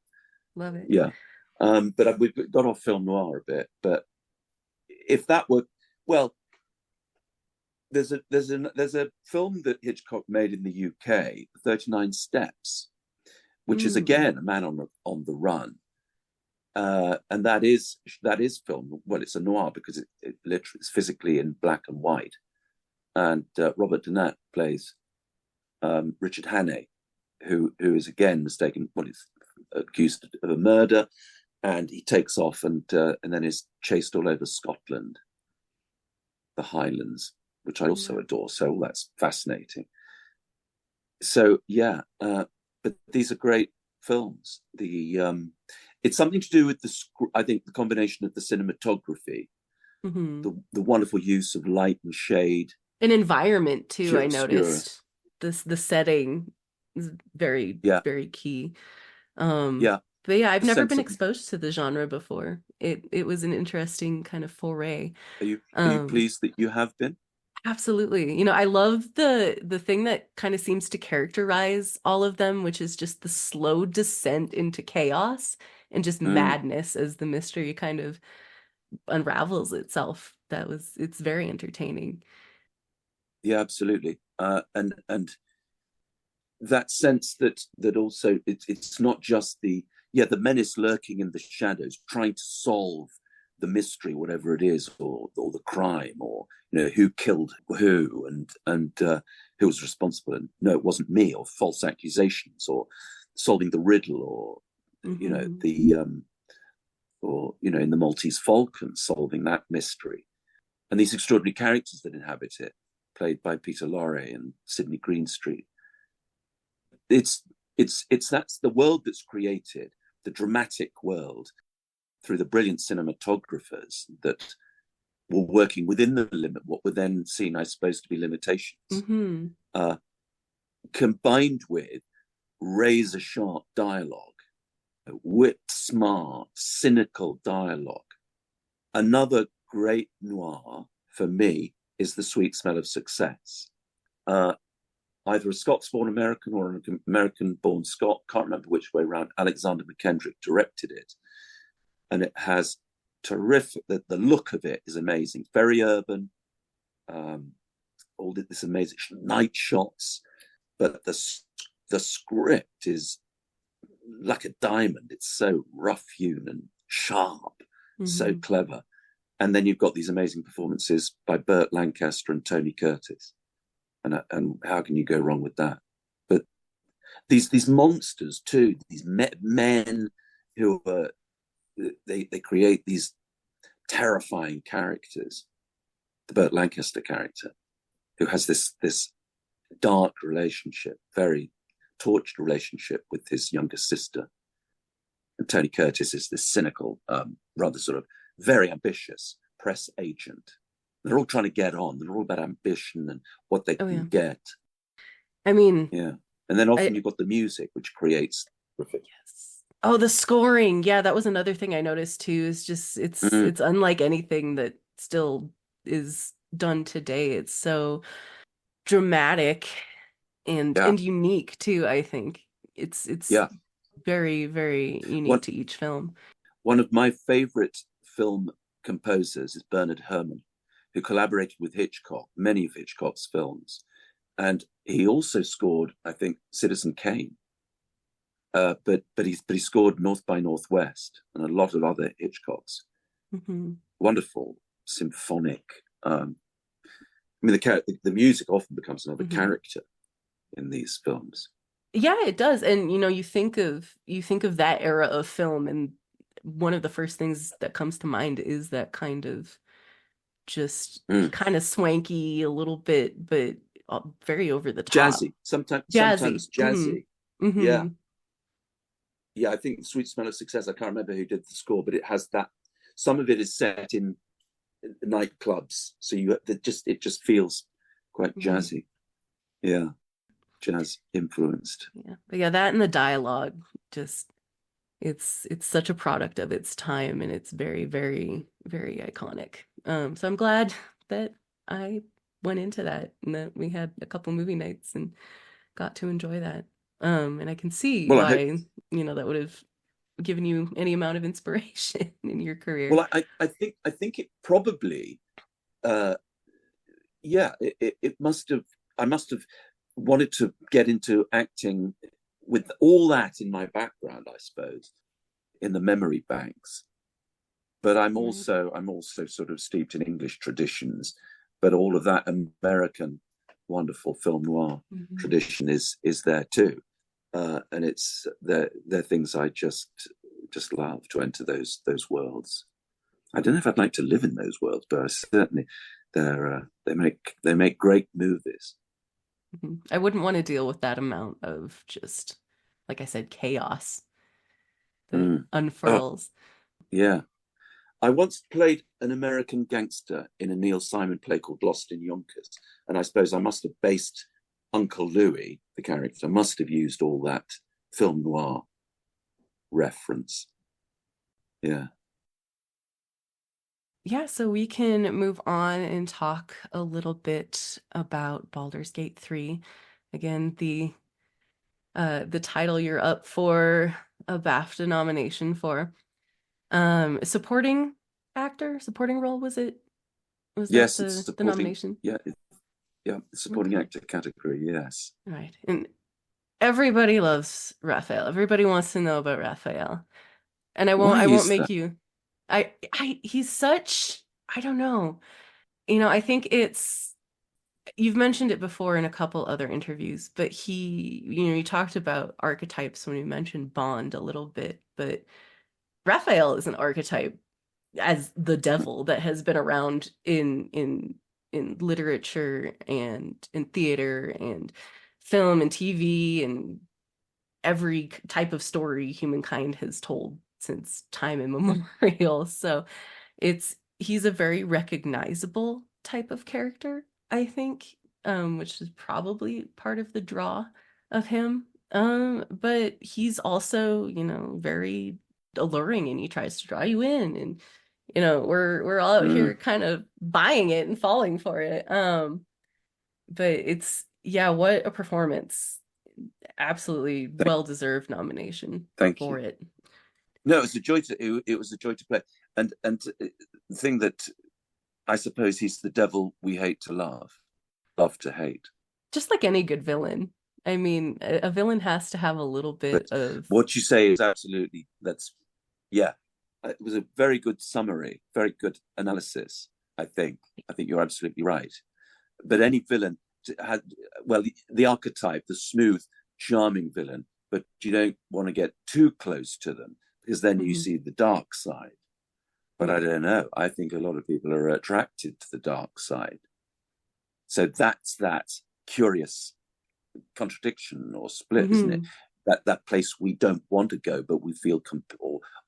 Love it. Yeah. But we've got off film noir a bit. But if that were, well, there's a film that Hitchcock made in the UK, 39 Steps, which is Mm. again a man on the run. And that is film. Well, it's a noir because it literally is physically in black and white. And Robert Donat plays Richard Hannay, who is again mistaken. Well, he's accused of a murder, and he takes off and then is chased all over Scotland, the Highlands, which I also Yeah. adore. So that's fascinating. So yeah, but these are great films. It's something to do with I think the combination of the cinematography, Hmm. the wonderful use of light and shade, An environment too, I chiaroscuro. noticed. The setting is very, Yeah, very key. Um, yeah. But yeah, I've The never sense been of, exposed to the genre before. It was an interesting kind of foray. are you Um, pleased that you have been? Absolutely. I love the thing that kind of seems to characterize all of them, which is just the slow descent into chaos and just Mm, madness as the mystery kind of unravels itself. It's very entertaining. yeah, absolutely. And that sense that also it's not just the menace lurking in the shadows, trying to solve the mystery, whatever it is, or the crime, or who killed who, and who was responsible. And no, it wasn't me, or false accusations, or solving the riddle, or Hmm. the or in the Maltese Falcon, solving that mystery, and these extraordinary characters that inhabit it, played by Peter Lorre and Sidney Greenstreet. It's that's the world that's created, the dramatic world, through the brilliant cinematographers that were working within the limit, what were then seen, I suppose, to be limitations, Hmm. uh, combined with razor sharp dialogue, whip smart, cynical dialogue. Another great noir for me is The Sweet Smell of Success. Uh, Either a Scots-born American or an American-born Scot, can't remember which way around, Alexander McKendrick directed it. And it has terrific, the look of it is amazing, very urban, all this amazing night shots, but the script is like a diamond. It's so rough-hewn and sharp, so Hmm. clever. And then you've got these amazing performances by Burt Lancaster and Tony Curtis. And how can you go wrong with that? But these monsters too, these men who are they create these terrifying characters. The Burt Lancaster character, who has this dark relationship, very tortured relationship with his younger sister, and Tony Curtis is this cynical, rather sort of very ambitious press agent. They're all trying to get on. They're all about ambition and what they Oh can yeah. get. I mean, Yeah. And then I often you've got the music, which creates. yes. Oh, the scoring. Yeah, that was another thing I noticed too, is just Mm, it's unlike anything that still is done today. It's so dramatic yeah. and unique too, I think. It's Yeah. very, very unique One, to each film. one of my favorite film composers is Bernard Herrmann, who collaborated with Hitchcock, many of Hitchcock's films. And he also scored, I think, Citizen Kane. But he scored North by Northwest and a lot of other Hitchcocks. Hmm. Wonderful symphonic. I mean, the music often becomes another Hmm. character in these films. Yeah, it does. And you think of that era of film, and one of the first things that comes to mind is that kind of just Mm. kind of swanky a little bit, but very over the top. Jazzy, sometimes Jazzy. Hmm. jazzy. Yeah, Hmm. yeah. I think Sweet Smell of Success. I can't remember who did the score, but it has that. Some of it is set in nightclubs, so it just feels quite Right. jazzy. Yeah, jazz influenced. Yeah. But yeah, that and the dialogue, just it's such a product of its time, and it's very, very, very iconic. So I'm glad that I went into that and that we had a couple movie nights and got to enjoy that. And I can see Well, I hope. why, that would have given you any amount of inspiration in your career. Well, I think it probably. Uh, yeah, it must have. I must have wanted to get into acting with all that in my background, I suppose, in the memory banks. But I'm Right. also I'm also sort of steeped in English traditions, but all of that American wonderful film noir Hmm. tradition is there too, and they're things I just love to enter those worlds. I don't know if I'd like to live in those worlds, but I certainly they make great movies. Hmm. I wouldn't want to deal with that amount of just, like I said, chaos that Mm. Oh unfurls. yeah, I once played an American gangster in a Neil Simon play called Lost in Yonkers, and I suppose I must have based Uncle Louis, the character, must have used all that film noir reference. Yeah. Yeah, so we can move on and talk a little bit about Baldur's Gate 3. Again, the title you're up for a BAFTA nomination for. Supporting actor, supporting role, was that Yes, it's the supporting. nomination? Yeah, yeah, supporting Okay. actor category. Yes. Right. And everybody loves Raphael. Everybody wants to know about Raphael. And Why I won't is make that? you he's such I don't know. I think it's you've mentioned it before in a couple other interviews, but you talked about archetypes when you mentioned Bond a little bit, but Raphael is an archetype as the devil that has been around in literature and in theater and film and TV and every type of story humankind has told since time immemorial. So he's a very recognizable type of character, I think, which is probably part of the draw of him. But he's also, very alluring and he tries to draw you in and we're all out here Mm, kind of buying it and falling for it. But it's yeah, what a performance. Absolutely thank, well-deserved nomination thank for you. it. No, it was a joy it was a joy to play, and the thing that I suppose he's the devil we hate to love to hate. Just like any good villain. I mean, a villain has to have a little bit But of what you say is absolutely that's yeah. It was a very good summary, very good analysis. I think you're absolutely right. But any villain had well the archetype, the smooth, charming villain, but you don't want to get too close to them because then you mhm, see the dark side. But I right. don't know. I think a lot of people are attracted to the dark side. So that's that curious contradiction or split, isn't it? Hmm. That place we don't want to go, but we feel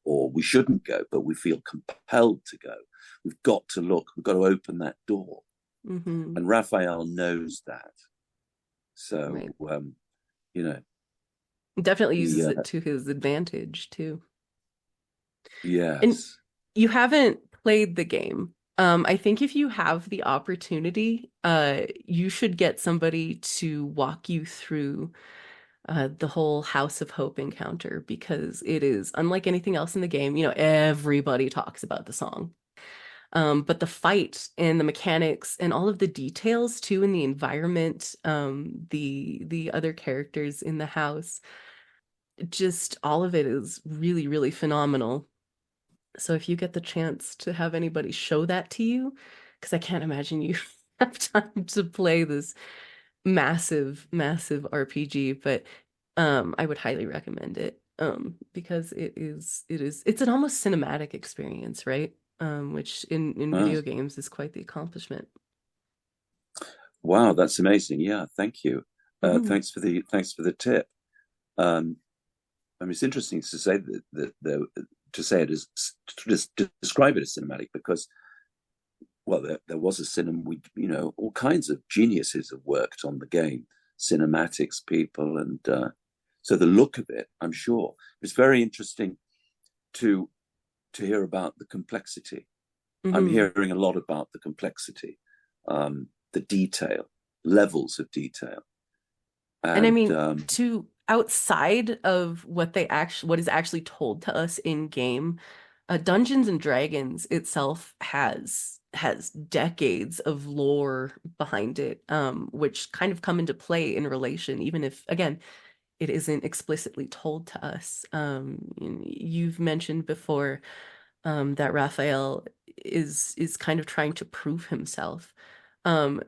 or we shouldn't go, but we feel compelled to go. We've got to look. We've got to open that door, Hmm. and Raphael knows that. So Right. you know, Definitely he uses it to his advantage too. And yes, you haven't played the game. I think if you have the opportunity, you should get somebody to walk you through the whole House of Hope encounter because it is unlike anything else in the game. Everybody talks about the song. But the fight and the mechanics and all of the details too in the environment, the other characters in the house, just all of it is really, really phenomenal. So if you get the chance to have anybody show that to you, because I can't imagine you have time to play this massive, massive RPG, but I would highly recommend it. Because it's an almost cinematic experience, right? Which in oh, video games is quite the accomplishment. wow, that's amazing. Yeah, thank you. Hmm. Thanks for the tip. Um, I mean, it's interesting to say to say it as to describe it as cinematic because well, there was a cinema. We all kinds of geniuses have worked on the game, cinematics people, and so the look of it, I'm sure, it's very interesting to hear about the complexity. I'm Hmm. hearing a lot about the complexity, the detail, levels of detail, And I and mean, to outside of what is actually told to us in game, Dungeons and Dragons itself has decades of lore behind it, which kind of come into play in relation, even if again it isn't explicitly told to us. You've mentioned before that Raphael is kind of trying to prove himself,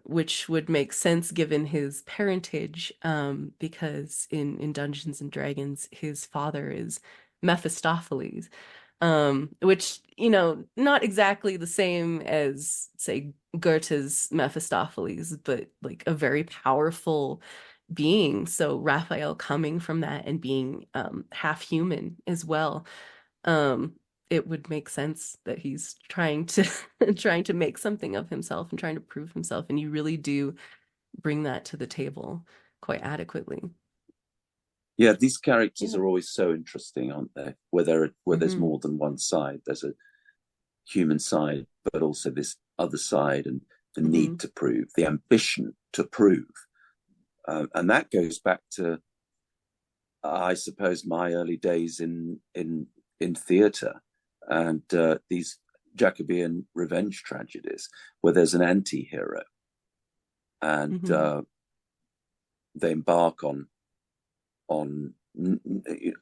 which would make sense given his parentage, because in Dungeons and Dragons, his father is Mephistopheles, which not exactly the same as say Goethe's Mephistopheles, but like a very powerful being. So Raphael coming from that and being half human as well, um, it would make sense that he's trying to trying to make something of himself and trying to prove himself, and you really do bring that to the table quite adequately. Yeah, these characters Yeah. are always so interesting, aren't they? Where there's Mm-hmm. more than one side. There's a human side, but also this other side, and the Mm-hmm. need to prove, the ambition to prove, and that goes back to, I suppose, my early days in theatre, and these Jacobean revenge tragedies, where there's an anti-hero, and Mm-hmm. they embark on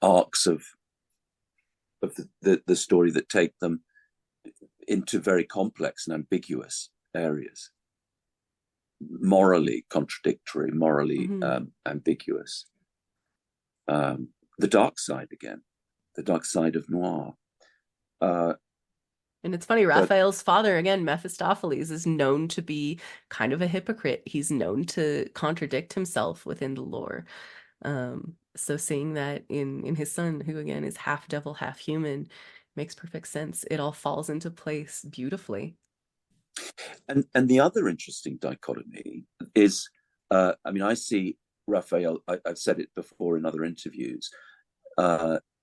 arcs of the story that take them into very complex and ambiguous areas, morally contradictory, morally Mm-hmm. ambiguous. The dark side again, the dark side of noir. Uh, And it's funny, but Raphael's father, again, Mephistopheles, is known to be kind of a hypocrite. He's known to contradict himself within the lore. So seeing that in his son, who again is half devil, half human, makes perfect sense. It all falls into place beautifully. and the other interesting dichotomy is, I mean, I see Raphael. I've said it before in other interviews.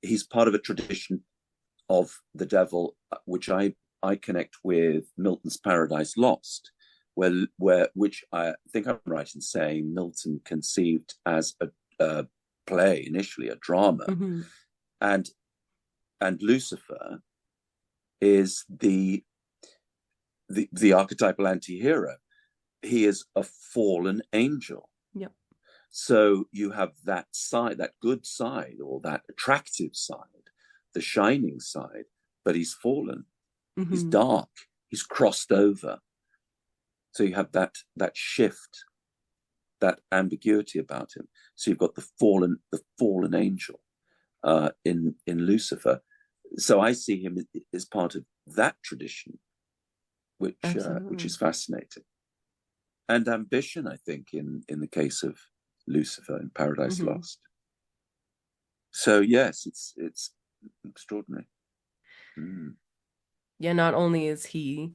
He's part of a tradition of the devil, which I connect with Milton's Paradise Lost, where which I think I'm right in saying Milton conceived as a play initially, a drama, Mm-hmm. and and Lucifer is the archetypal anti-hero. He is a fallen angel. Yep. So you have that side, that good side, or that attractive side, the shining side, but he's fallen. He's Mm-hmm. dark. He's crossed over. So you have that shift, that ambiguity about him. So you've got the fallen angel in Lucifer. So I see him as part of that tradition, which Absolutely. is fascinating. And ambition, I think, in the case of Lucifer in Paradise Mm-hmm. Lost. So yes, it's extraordinary. Mm. Yeah, not only is he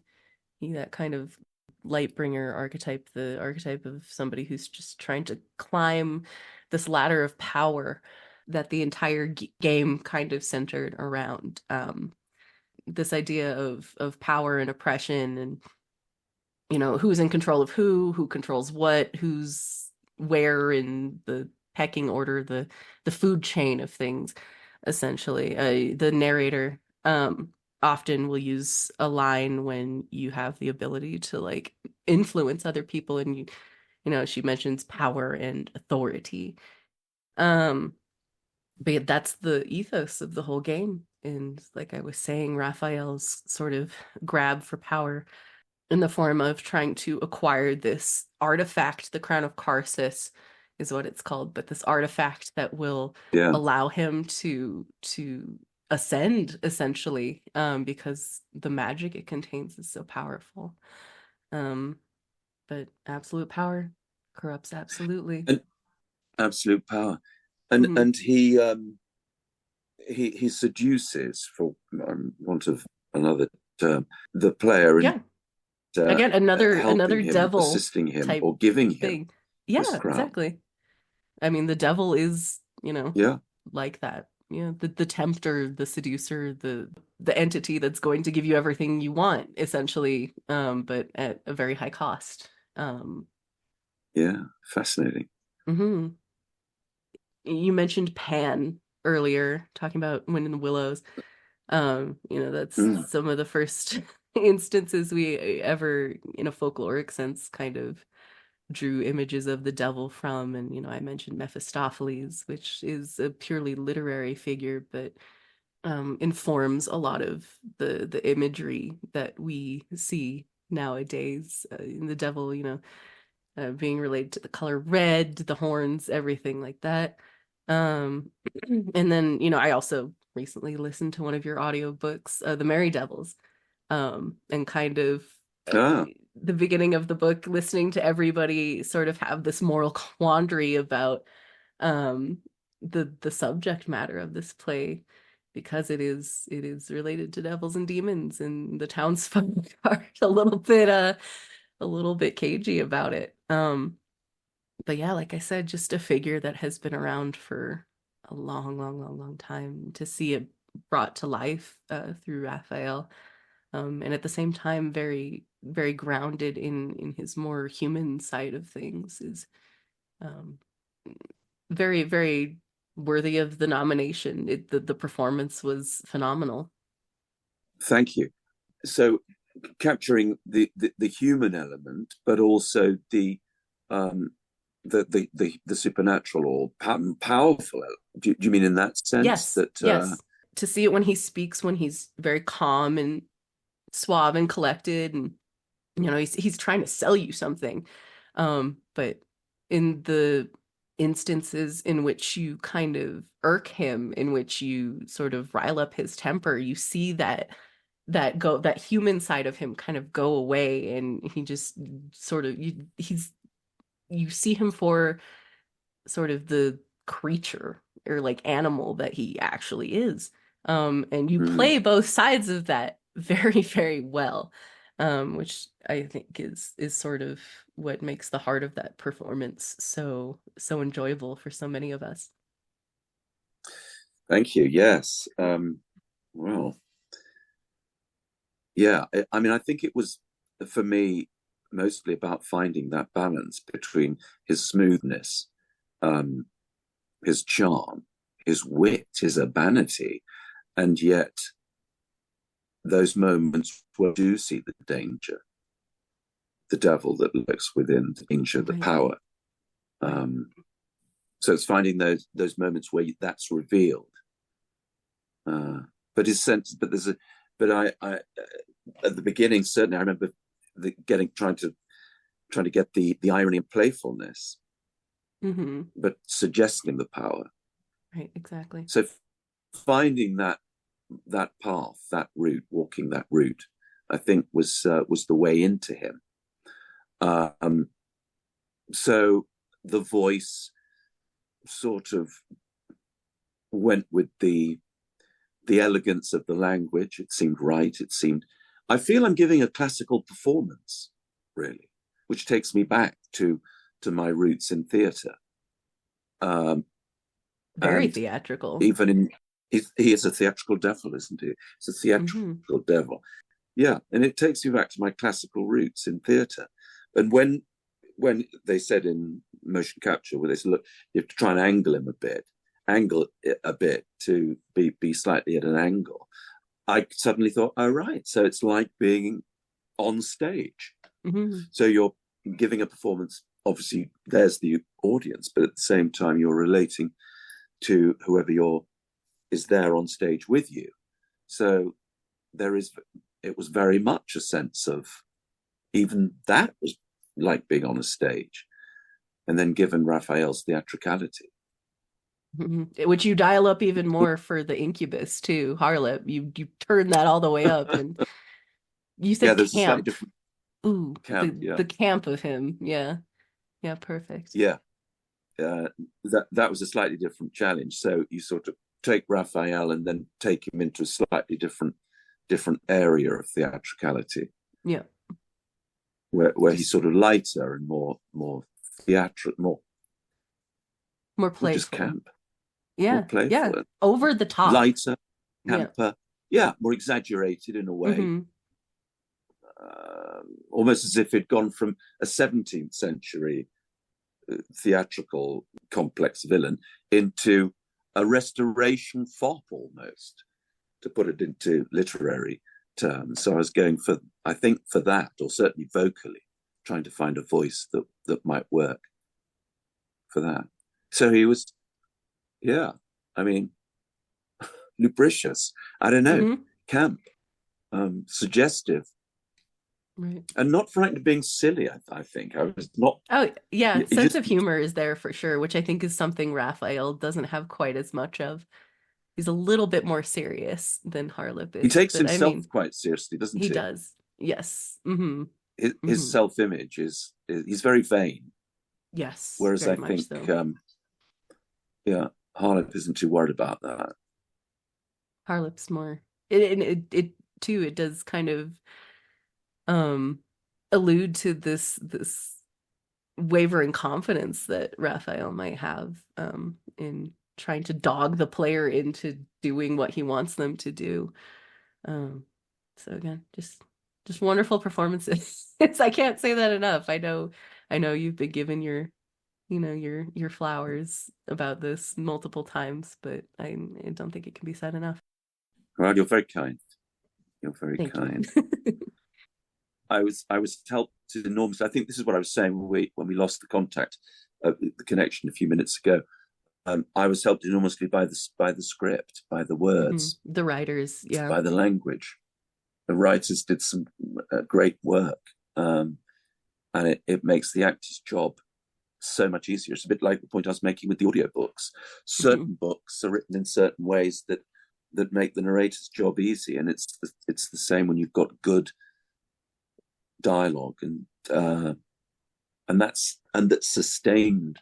that kind of light bringer archetype, the archetype of somebody who's just trying to climb this ladder of power that the entire game kind of centered around. This idea of power and oppression, and who's in control of who controls what, who's where in the pecking order, the food chain of things, essentially. The narrator often will use a line when you have the ability to like influence other people, and she mentions power and authority. um but that's the ethos of the whole game, and like I was saying, Raphael's sort of grab for power in the form of trying to acquire this artifact. The Crown of Karsus is what it's called, but this artifact that will Yeah, allow him to ascend, essentially, because the magic it contains is so powerful. Um, but absolute power corrupts absolutely. and absolute power, and Hmm. and he seduces, for want of another term, the player, and Yeah. Again, another helping him, devil assisting him, type or giving him thing. Yeah, this crown. exactly. I mean, the devil is, Yeah, like that. The tempter, the seducer, the entity that's going to give you everything you want, essentially, but at a very high cost. Um, yeah, fascinating. mhm. You mentioned Pan earlier, talking about Wind in the Willows. That's Mm. some of the first instances we ever, in a folkloric sense, kind of drew images of the devil from. And I mentioned Mephistopheles, which is a purely literary figure, but informs a lot of the imagery that we see nowadays, in the devil, being related to the color red, the horns, everything like that. um and then I also recently listened to one of your audiobooks, The Merry Devils, and kind of, uh, Ah, the beginning of the book, listening to everybody sort of have this moral quandary about um the subject matter of this play, because it is related to devils and demons, and the townsfolk are a little bit cagey about it. But yeah, like I said, just a figure that has been around for a long, long, long, long time to see it brought to life through Raphael. And at the same time, very, very grounded in his more human side of things, is um, very, very worthy of the nomination. The performance was phenomenal. Thank you. So capturing the human element, but also um, the supernatural or powerful element. Do you mean in that sense Yes, that? yes. To see it when he speaks, when he's very calm and suave and collected, and he's trying to sell you something. But in the instances in which you kind of irk him, in which you sort of rile up his temper, you see that human side of him kind of go away, and he just sort of you see him for sort of the creature or like animal that he actually is. And you Mm, play both sides of that very, very well, which I think is sort of what makes the heart of that performance so enjoyable for so many of us. thank you. Yes. Well, yeah. I mean, I think it was for me mostly about finding that balance between his smoothness, um, his charm, his wit, his urbanity, and yet those moments where you do see the danger, the devil that lurks within, the danger, the Right, power. right. Um, so it's finding those moments where that's revealed. But his sense, but there's a, but I at the beginning certainly I remember trying to get the irony and playfulness, Mm-hmm. but suggesting the power. Right, exactly. So finding that path, that route, walking that route, I think was the way into him. Um, so the voice sort of went with the elegance of the language. It seemed right. It seemed. I feel I'm giving a classical performance, really, which takes me back to my roots in theatre. Um, Very and theatrical. even he is a theatrical devil, isn't he? It's a Mm-hmm. theatrical devil. Yeah, and it takes me back to my classical roots in theatre. And when they said in motion capture, where they said, look, you have to try and angle it a bit to be slightly at an angle. I suddenly thought, oh right, so it's like being on stage. Mm-hmm. So you're giving a performance. Obviously, there's the audience, but at the same time, you're relating to whoever is there on stage with you. So there is. It was very much a sense of even that was like being on a stage, and then given Raphael's theatricality. Mm-hmm. Which you dial up even more for the Incubus too, Harlot. You turn that all the way up, and you Yeah, said there's a slightly camp. different Ooh, camp. the Yeah, camp of him. Yeah. Yeah, perfect. yeah. That was a slightly different challenge. So you sort of take Raphael and then take him into a slightly different area of theatricality, Yeah. where he's Just sort of lighter and more theatrical, more more just playful. camp, more Yeah. Yeah. playful, Over the top. lighter, Yeah. camper. Yeah, more exaggerated in a way, Mm-hmm. almost as if it'd gone from a 17th century theatrical complex villain into a restoration fop almost, to put it into literary terms. So I was going for, I think, for that, or certainly vocally, trying to find a voice that might work for that. So he was, yeah, I mean, lubricious, I don't know, Mm-hmm. camp, suggestive, Right. and not frightened of being silly. I think I was not. Oh, yeah. You Sense just of humor is there for sure, which I think is something Raphael doesn't have quite as much of. He's a little bit more serious than Harlip he is, takes but I himself mean, quite seriously, doesn't he he? does. Yes. Mm-hmm. His Mm-hmm. self-image is he's very vain, Yes, whereas very I much think so. yeah, Harlip isn't too worried about that. Harlip's more it too, it does kind of um allude to this wavering confidence that Raphael might have in trying to dog the player into doing what he wants them to do. So again, just wonderful performances. I can't say that enough. I know you've been given your flowers about this multiple times, but I don't think it can be said enough. Well, you're very kind. You're very Thank kind. you. I was helped enormously. I think this is what I was saying when we lost the contact, the connection a few minutes ago. I was helped enormously by the script, by the words, The writers, yeah. by the language. The writers did some great work, and it makes the actor's job so much easier. It's a bit like the point I was making with the audiobooks. Certain books are written in certain ways that make the narrator's job easy, and it's the same when you've got good dialogue and that's sustained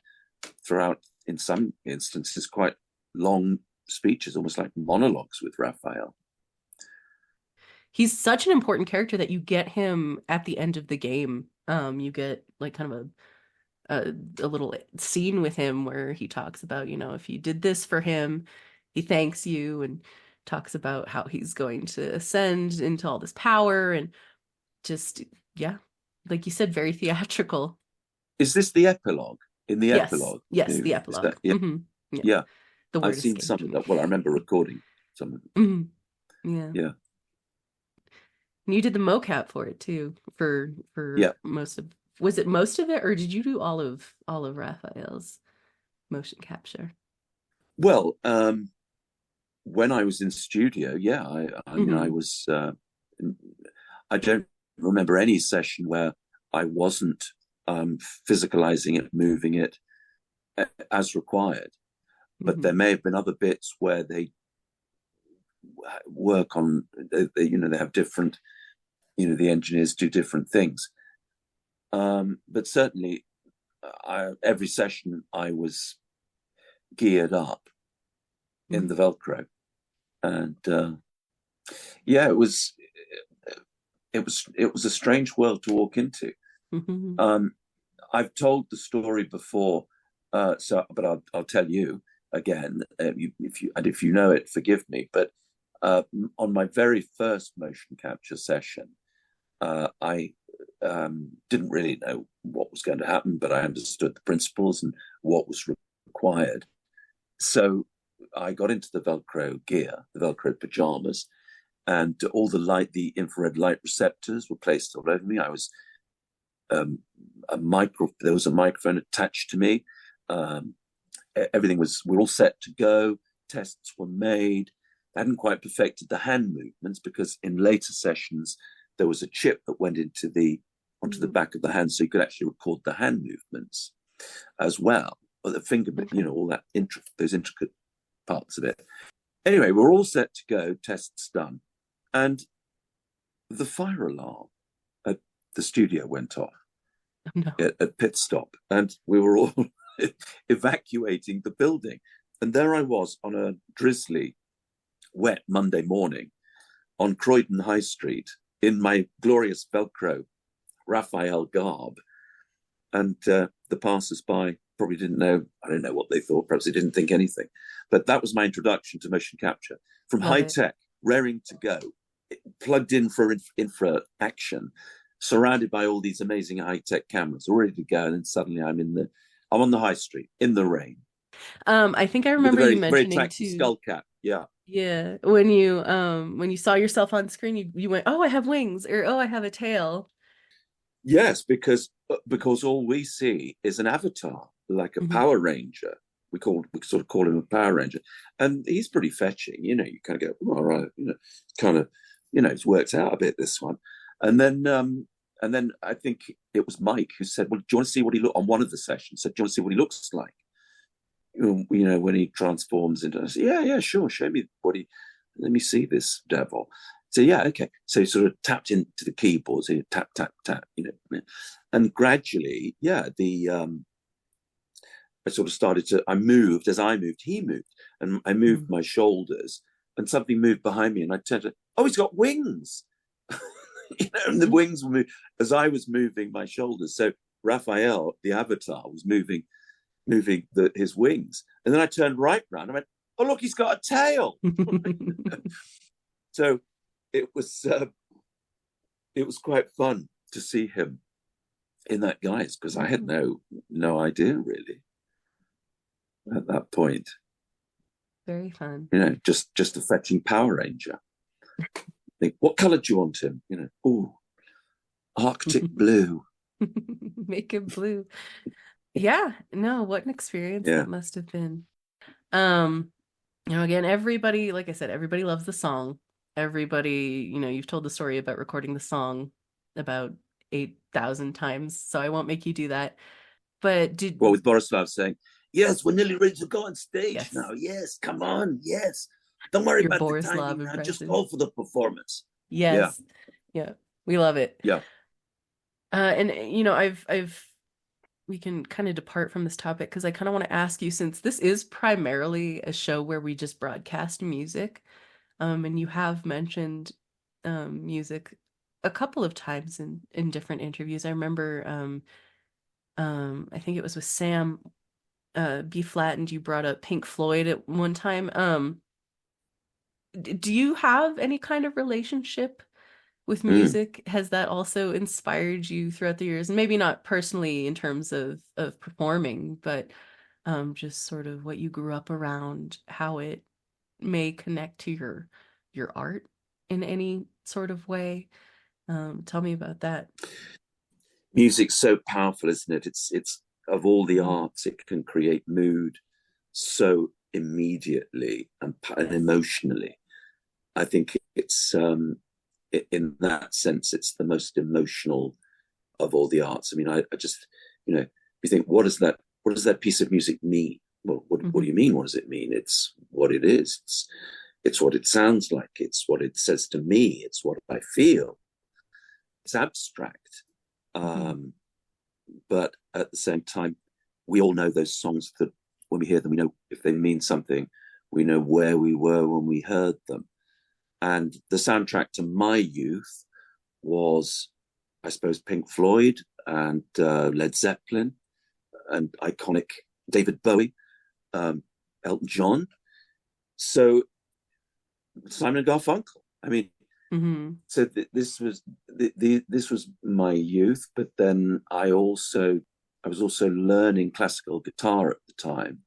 throughout, in some instances, quite long speeches, almost like monologues with Raphael. He's such an important character that you get him at the end of the game. You get like kind of a little scene with him where he talks about, if you did this for him, he thanks you, and talks about how he's going to ascend into all this power, and just, yeah, like you said, very theatrical. Is this the epilogue? In the epilogue? Yes, the epilogue. Yeah. Yeah. The word I've seen some of that. Well, I remember recording some of it. Yeah. Yeah. And you did the mocap for it too, for most of, was it most of it, or did you do all of Raphael's motion capture? Well, when I was in studio, yeah, I was. I don't remember any session where I wasn't physicalizing it, moving it as required. But there may have been other bits where they work on. They have different. The engineers do different things. But certainly, every session I was geared up in the Velcro, and yeah, it was a strange world to walk into. I've told the story before, but I'll tell you again. If you know it, forgive me. But on my very first motion capture session, I didn't really know what was going to happen, but I understood the principles and what was required. So I got into the Velcro gear, the Velcro pajamas, and all the infrared light receptors were placed all over me. I was there was a microphone attached to me. We're all set to go. Tests were made. I hadn't quite perfected the hand movements because in later sessions there was a chip that went onto the back of the hand, so you could actually record the hand movements as well, or the finger, all that those intricate parts of it. Anyway, we're all set to go. Tests done, and the fire alarm at the studio went off at pit stop, and we were all evacuating the building. And there I was on a drizzly, wet Monday morning on Croydon High Street in my glorious Velcro Raphael garb. And the passers-by probably didn't know. I don't know what they thought. Perhaps they didn't think anything. But that was my introduction to motion capture. From high tech, raring to go, plugged in for infra action, surrounded by all these amazing high tech cameras, all ready to go. And then suddenly I'm on the high street in the rain. I think I remember you mentioning very too skull cap. Yeah. Yeah. When you saw yourself on screen, you went, "Oh, I have wings," or "Oh, I have a tail." Yes, because all we see is an avatar, like a Power Ranger. We sort of call him a Power Ranger, and he's pretty fetching. You kind of go, oh, all right, it's worked out a bit, this one. And then I think it was Mike who said, "Well, do you want to see what he look on one of the sessions?" Said, "Do you want to see what he looks like? When he transforms into." I said, yeah, sure. Show me let me see this devil. So yeah, okay. So he sort of tapped into the keyboard, so tap, tap, tap, and gradually, yeah, I sort of started to, as I moved, he moved, and I moved my shoulders, and something moved behind me, and I turned to, oh, he's got wings. And the wings were moving as I was moving my shoulders. So Raphael, the avatar, was moving, moving his wings. And then I turned right round and went, oh, look, he's got a tail. So it was quite fun to see him in that guise, because I had no idea really at that point. Very fun. Just a fetching Power Ranger. Think, what color do you want him? Arctic blue. Make it blue. Yeah, no, what an experience that must have been. Again, everybody, like I said, everybody loves the song. Everybody, you've told the story about recording the song about 8,000 times, so I won't make you do that. But with Borislav saying, yes, we're nearly ready to go on stage now. Yes, come on. Yes. Don't worry about the timing now. Just go for the performance. Yes. Yeah. We love it. Yeah. And we can kind of depart from this topic because I kind of want to ask you, since this is primarily a show where we just broadcast music, and you have mentioned music a couple of times in different interviews. I remember I think it was with Sam B. Flattened, you brought up Pink Floyd at one time. Do you have any kind of relationship with music? Has that also inspired you throughout the years? And maybe not personally in terms of performing, but just sort of what you grew up around, how it may connect to your art in any sort of way. Tell me about that. Music's so powerful, isn't it? It's of all the arts, it can create mood so immediately and emotionally. I think it's in that sense, it's the most emotional of all the arts. I mean, I just, you think, what does that piece of music mean? Well, what do you mean? What does it mean? It's what it is. It's what it sounds like. It's what it says to me. It's what I feel. It's abstract. But at the same time, we all know those songs that when we hear them, we know if they mean something. We know where we were when we heard them. And the soundtrack to my youth was, I suppose, Pink Floyd and Led Zeppelin and iconic David Bowie, Elton John. So Simon and Garfunkel. I mean, so this was this was my youth. But then I was also learning classical guitar at the time.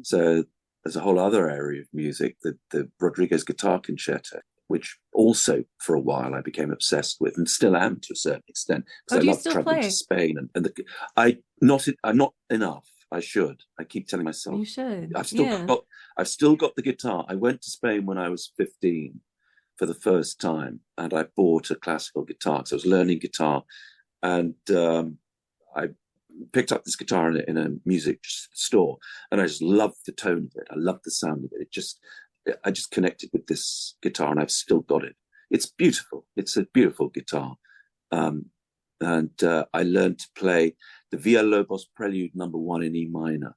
So there's a whole other area of music, the Rodriguez Guitar Concerto, which also for a while I became obsessed with and still am to a certain extent, because I love traveling to Spain I'm not enough. I should. I keep telling myself you should. I've still got the guitar. I went to Spain when I was 15 for the first time, and I bought a classical guitar because I was learning guitar, and I picked up this guitar in a music store, and I just loved the tone of it. I loved the sound of it. I just connected with this guitar, and I've still got it. It's beautiful. It's a beautiful guitar. And I learned to play the Villalobos Prelude No. 1 in E minor,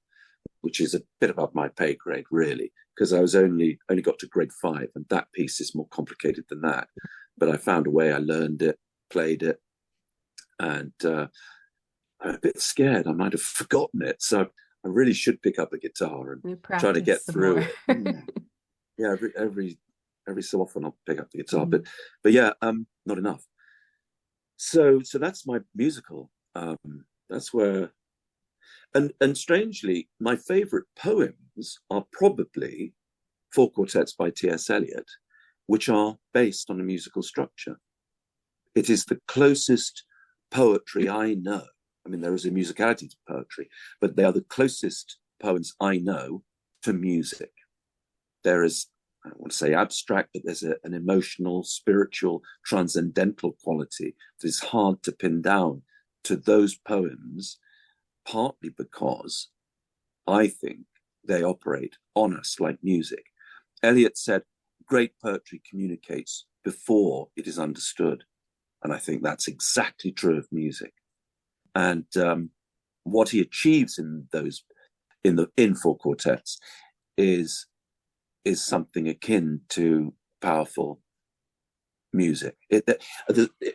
which is a bit above my pay grade, really, because I was only got to grade 5, and that piece is more complicated than that. But I found a way. I learned it, played it, and I'm a bit scared. I might have forgotten it, so I really should pick up a guitar and try to get through it. Yeah, every so often I'll pick up the guitar, but yeah, not enough. So that's my musical. That's where, and strangely, my favorite poems are probably 4 quartets by T.S. Eliot, which are based on a musical structure. It is the closest poetry I know. I mean, there is a musicality to poetry, but they are the closest poems I know to music. There is, I don't want to say abstract, but there's an emotional, spiritual, transcendental quality that is hard to pin down to those poems, partly because I think they operate on us like music. Eliot said, great poetry communicates before it is understood. And I think that's exactly true of music. And what he achieves in 4 quartets is something akin to powerful music.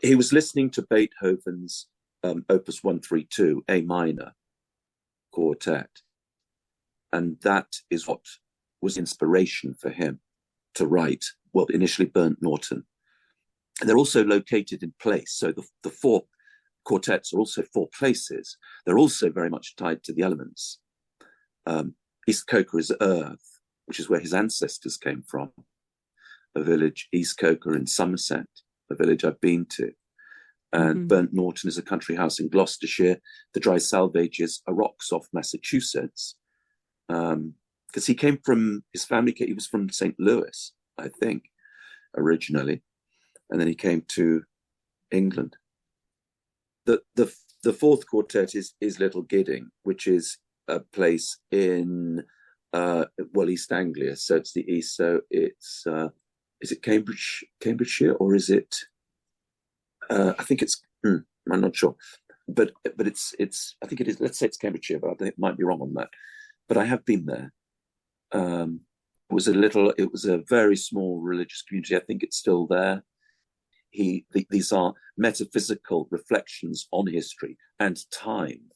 He was listening to Beethoven's Opus 132, A minor quartet, And that is what was inspiration for him to write, well, initially Burnt Norton. And they're also located in place. So the four quartets are also four places. They're also very much tied to the elements. East Coker is earth, which is where his ancestors came from. A village, East Coker in Somerset, a village I've been to. And Burnt Norton is a country house in Gloucestershire. The Dry Salvages are rocks off Massachusetts. Because he came from, his family, he was from St. Louis, I think, originally. And then he came to England. The fourth quartet is Little Gidding, which is a place in East Anglia. So it's the east. So it's is it Cambridgeshire, or is it? I think it's. I'm not sure, but it's. I think it is. Let's say it's Cambridgeshire, but I think it might be wrong on that. But I have been there. It was a very small religious community. I think it's still there. These are metaphysical reflections on history and time.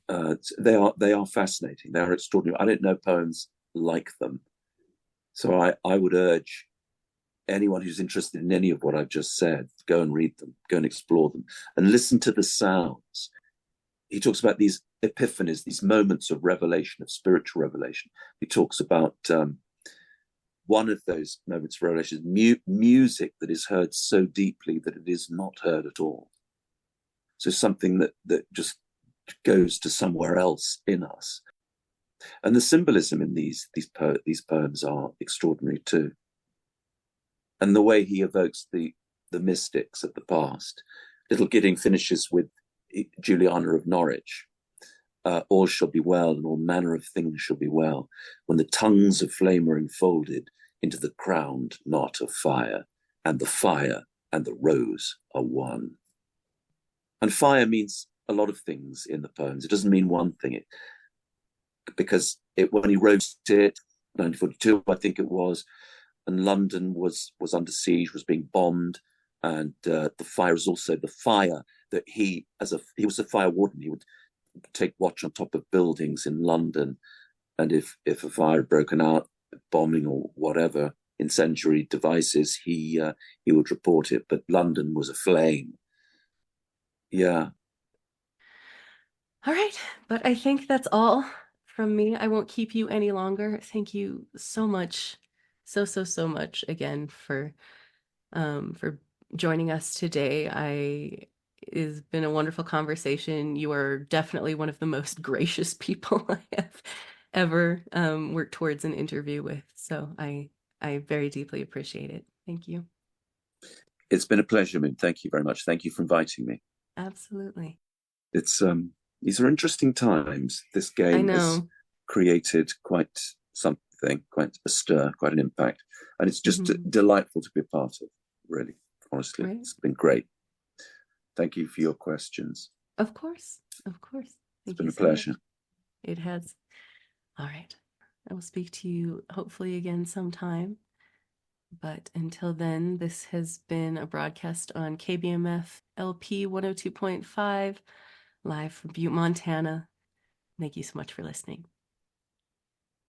They are fascinating. They are extraordinary. I don't know poems like them, so I would urge anyone who's interested in any of what I've just said, go and read them, go and explore them, and listen to the sounds. He talks about these epiphanies, these moments of revelation, of spiritual revelation. He talks about one of those moments of revelation is music that is heard so deeply that it is not heard at all. So something that just goes to somewhere else in us. And the symbolism in these poems are extraordinary too. And the way he evokes the mystics of the past. Little Gidding finishes with Juliana of Norwich. All shall be well, and all manner of things shall be well, when the tongues of flame are enfolded into the crowned knot of fire, and the fire and the rose are one. And fire means a lot of things in the poems. It doesn't mean one thing. Because when he wrote it, 1942, I think it was, and London was under siege, was being bombed, and the fire is also the fire that he was a fire warden. He would take watch on top of buildings in London, and if a fire had broken out, bombing or whatever, incendiary devices, he would report it. But London was aflame. Yeah. All right, but I think that's all from me. I won't keep you any longer. Thank you so much, so much again for joining us today. It's been a wonderful conversation. You are definitely one of the most gracious people I have ever worked towards an interview with. So I very deeply appreciate it. Thank you. It's been a pleasure, Min. Thank you very much. Thank you for inviting me. Absolutely. It's these are interesting times. This game has created quite something, quite a stir, quite an impact. And it's just delightful to be a part of, really, honestly. Right. It's been great. Thank you for your questions. Of course. It's been a pleasure. It has. All right. I will speak to you hopefully again sometime. But until then, this has been a broadcast on KBMF LP 102.5, live from Butte, Montana. Thank you so much for listening.